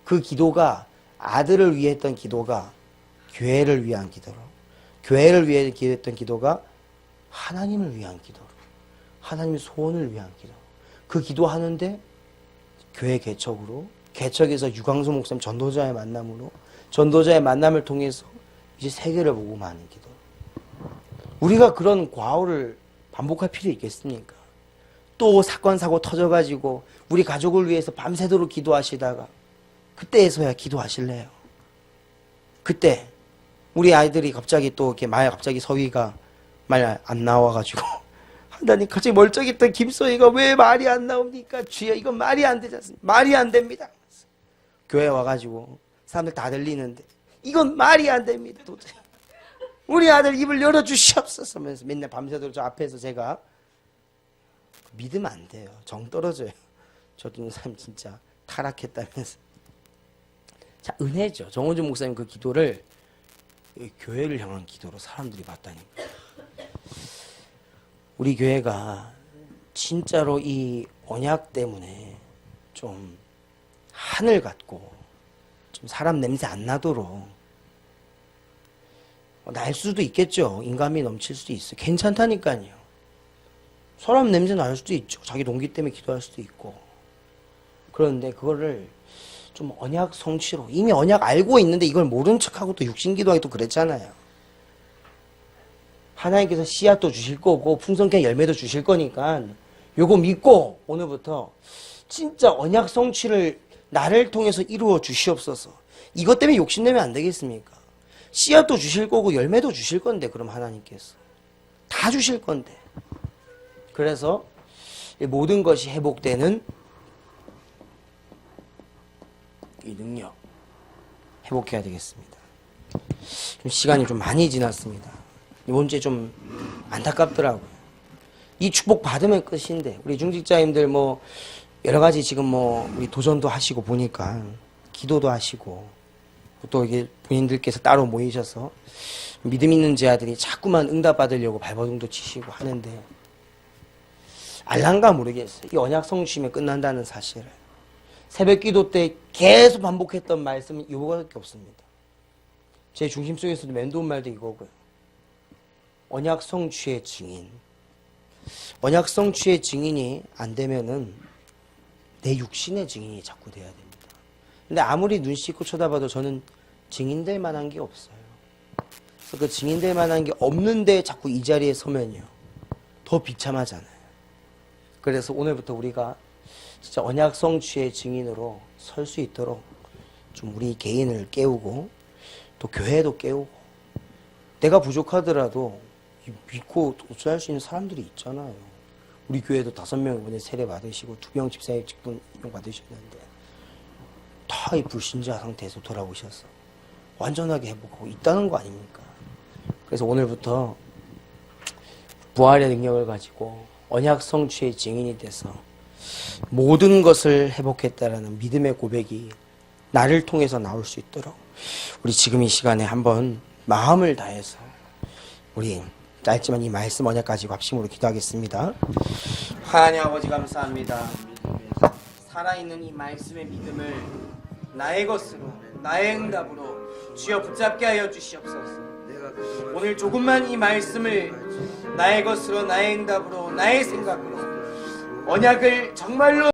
그 기도가 아들을 위해 했던 기도가 교회를 위한 기도로, 교회를 위해 기도했던 기도가 하나님을 위한 기도로, 하나님의 소원을 위한 기도. 그 기도하는데 교회 개척으로, 개척에서 유광수 목사님 전도자의 만남으로, 전도자의 만남을 통해서 이제 세계를 보고 마는 기도. 우리가 그런 과오를 반복할 필요 있겠습니까? 또 사건 사고 터져가지고 우리 가족을 위해서 밤새도록 기도하시다가 그때에서야 기도하실래요? 그때 우리 아이들이 갑자기 또 이렇게 갑자기 서희가 말 안 나와가지고 하나님, 갑자기 멀쩡했던 김서희가 왜 말이 안 나옵니까? 주여, 이건 말이 안 되지 않습니까? 말이 안 됩니다. 교회 와가지고 사람들 다 들리는데 이건 말이 안 됩니다. 도저히. 우리 아들 입을 열어주시옵소서 하면서 맨날 밤새도록 저 앞에서 제가 믿으면 안 돼요. 정 떨어져요. 저도 사람 진짜 타락했다면서. 자, 은혜죠. 정호준 목사님 그 기도를 교회를 향한 기도로 사람들이 봤다니까. 우리 교회가 진짜로 이 언약 때문에 좀 하늘 같고 좀 사람 냄새 안 나도록 날 수도 있겠죠. 인감이 넘칠 수도 있어요. 괜찮다니까요. 사람 냄새 날 수도 있죠. 자기 동기 때문에 기도할 수도 있고. 그런데 그거를 좀 언약 성취로, 이미 언약 알고 있는데 이걸 모른 척하고 또 육신 기도하기 또 그랬잖아요. 하나님께서 씨앗도 주실 거고 풍성케 열매도 주실 거니까 요거 믿고 오늘부터 진짜 언약 성취를 나를 통해서 이루어 주시옵소서. 이것 때문에 욕심내면 안 되겠습니까? 씨앗도 주실 거고 열매도 주실 건데, 그럼 하나님께서 다 주실 건데. 그래서 모든 것이 회복되는 이 능력, 회복해야 되겠습니다. 좀 시간이 좀 많이 지났습니다. 이번 주에 좀 안타깝더라고요. 이 축복 받으면 끝인데 우리 중직자님들 뭐 여러 가지 지금 뭐 우리 도전도 하시고 보니까 기도도 하시고 또 이게 본인들께서 따로 모이셔서 믿음 있는 제아들이 자꾸만 응답 받으려고 발버둥도 치시고 하는데 알란가 모르겠어요. 이 언약 성취면 끝난다는 사실을. 새벽 기도 때 계속 반복했던 말씀은 이거밖에 없습니다. 제 중심 속에서도 맴도운 말도 이거고요. 언약 성취의 증인. 언약 성취의 증인이 안 되면은 내 육신의 증인이 자꾸 돼야 됩니다. 근데 아무리 눈 씻고 쳐다봐도 저는 증인될 만한 게 없어요. 그래서 그 증인될 만한 게 없는데 자꾸 이 자리에 서면요. 더 비참하잖아요. 그래서 오늘부터 우리가 진짜 언약 성취의 증인으로 설 수 있도록 좀 우리 개인을 깨우고 또 교회도 깨우고 내가 부족하더라도 믿고 도전할 수 있는 사람들이 있잖아요. 우리 교회도 5명 이번에 세례 받으시고 2명 집사님 직분 받으셨는데 다 이 불신자 상태에서 돌아오셔서 완전하게 회복하고 있다는 거 아닙니까? 그래서 오늘부터 부활의 능력을 가지고 언약 성취의 증인이 돼서 모든 것을 회복했다라는 믿음의 고백이 나를 통해서 나올 수 있도록 우리 지금 이 시간에 한번 마음을 다해서 우리 짧지만 이 말씀 언약 가지고 합심으로 기도하겠습니다. 하나님 아버지 감사합니다. 살아있는 이 말씀의 믿음을 나의 것으로 나의 응답으로 주여 붙잡게 하여 주시옵소서. 오늘 조금만 이 말씀을 나의 것으로 나의 응답으로 나의 생각으로 언약을 정말로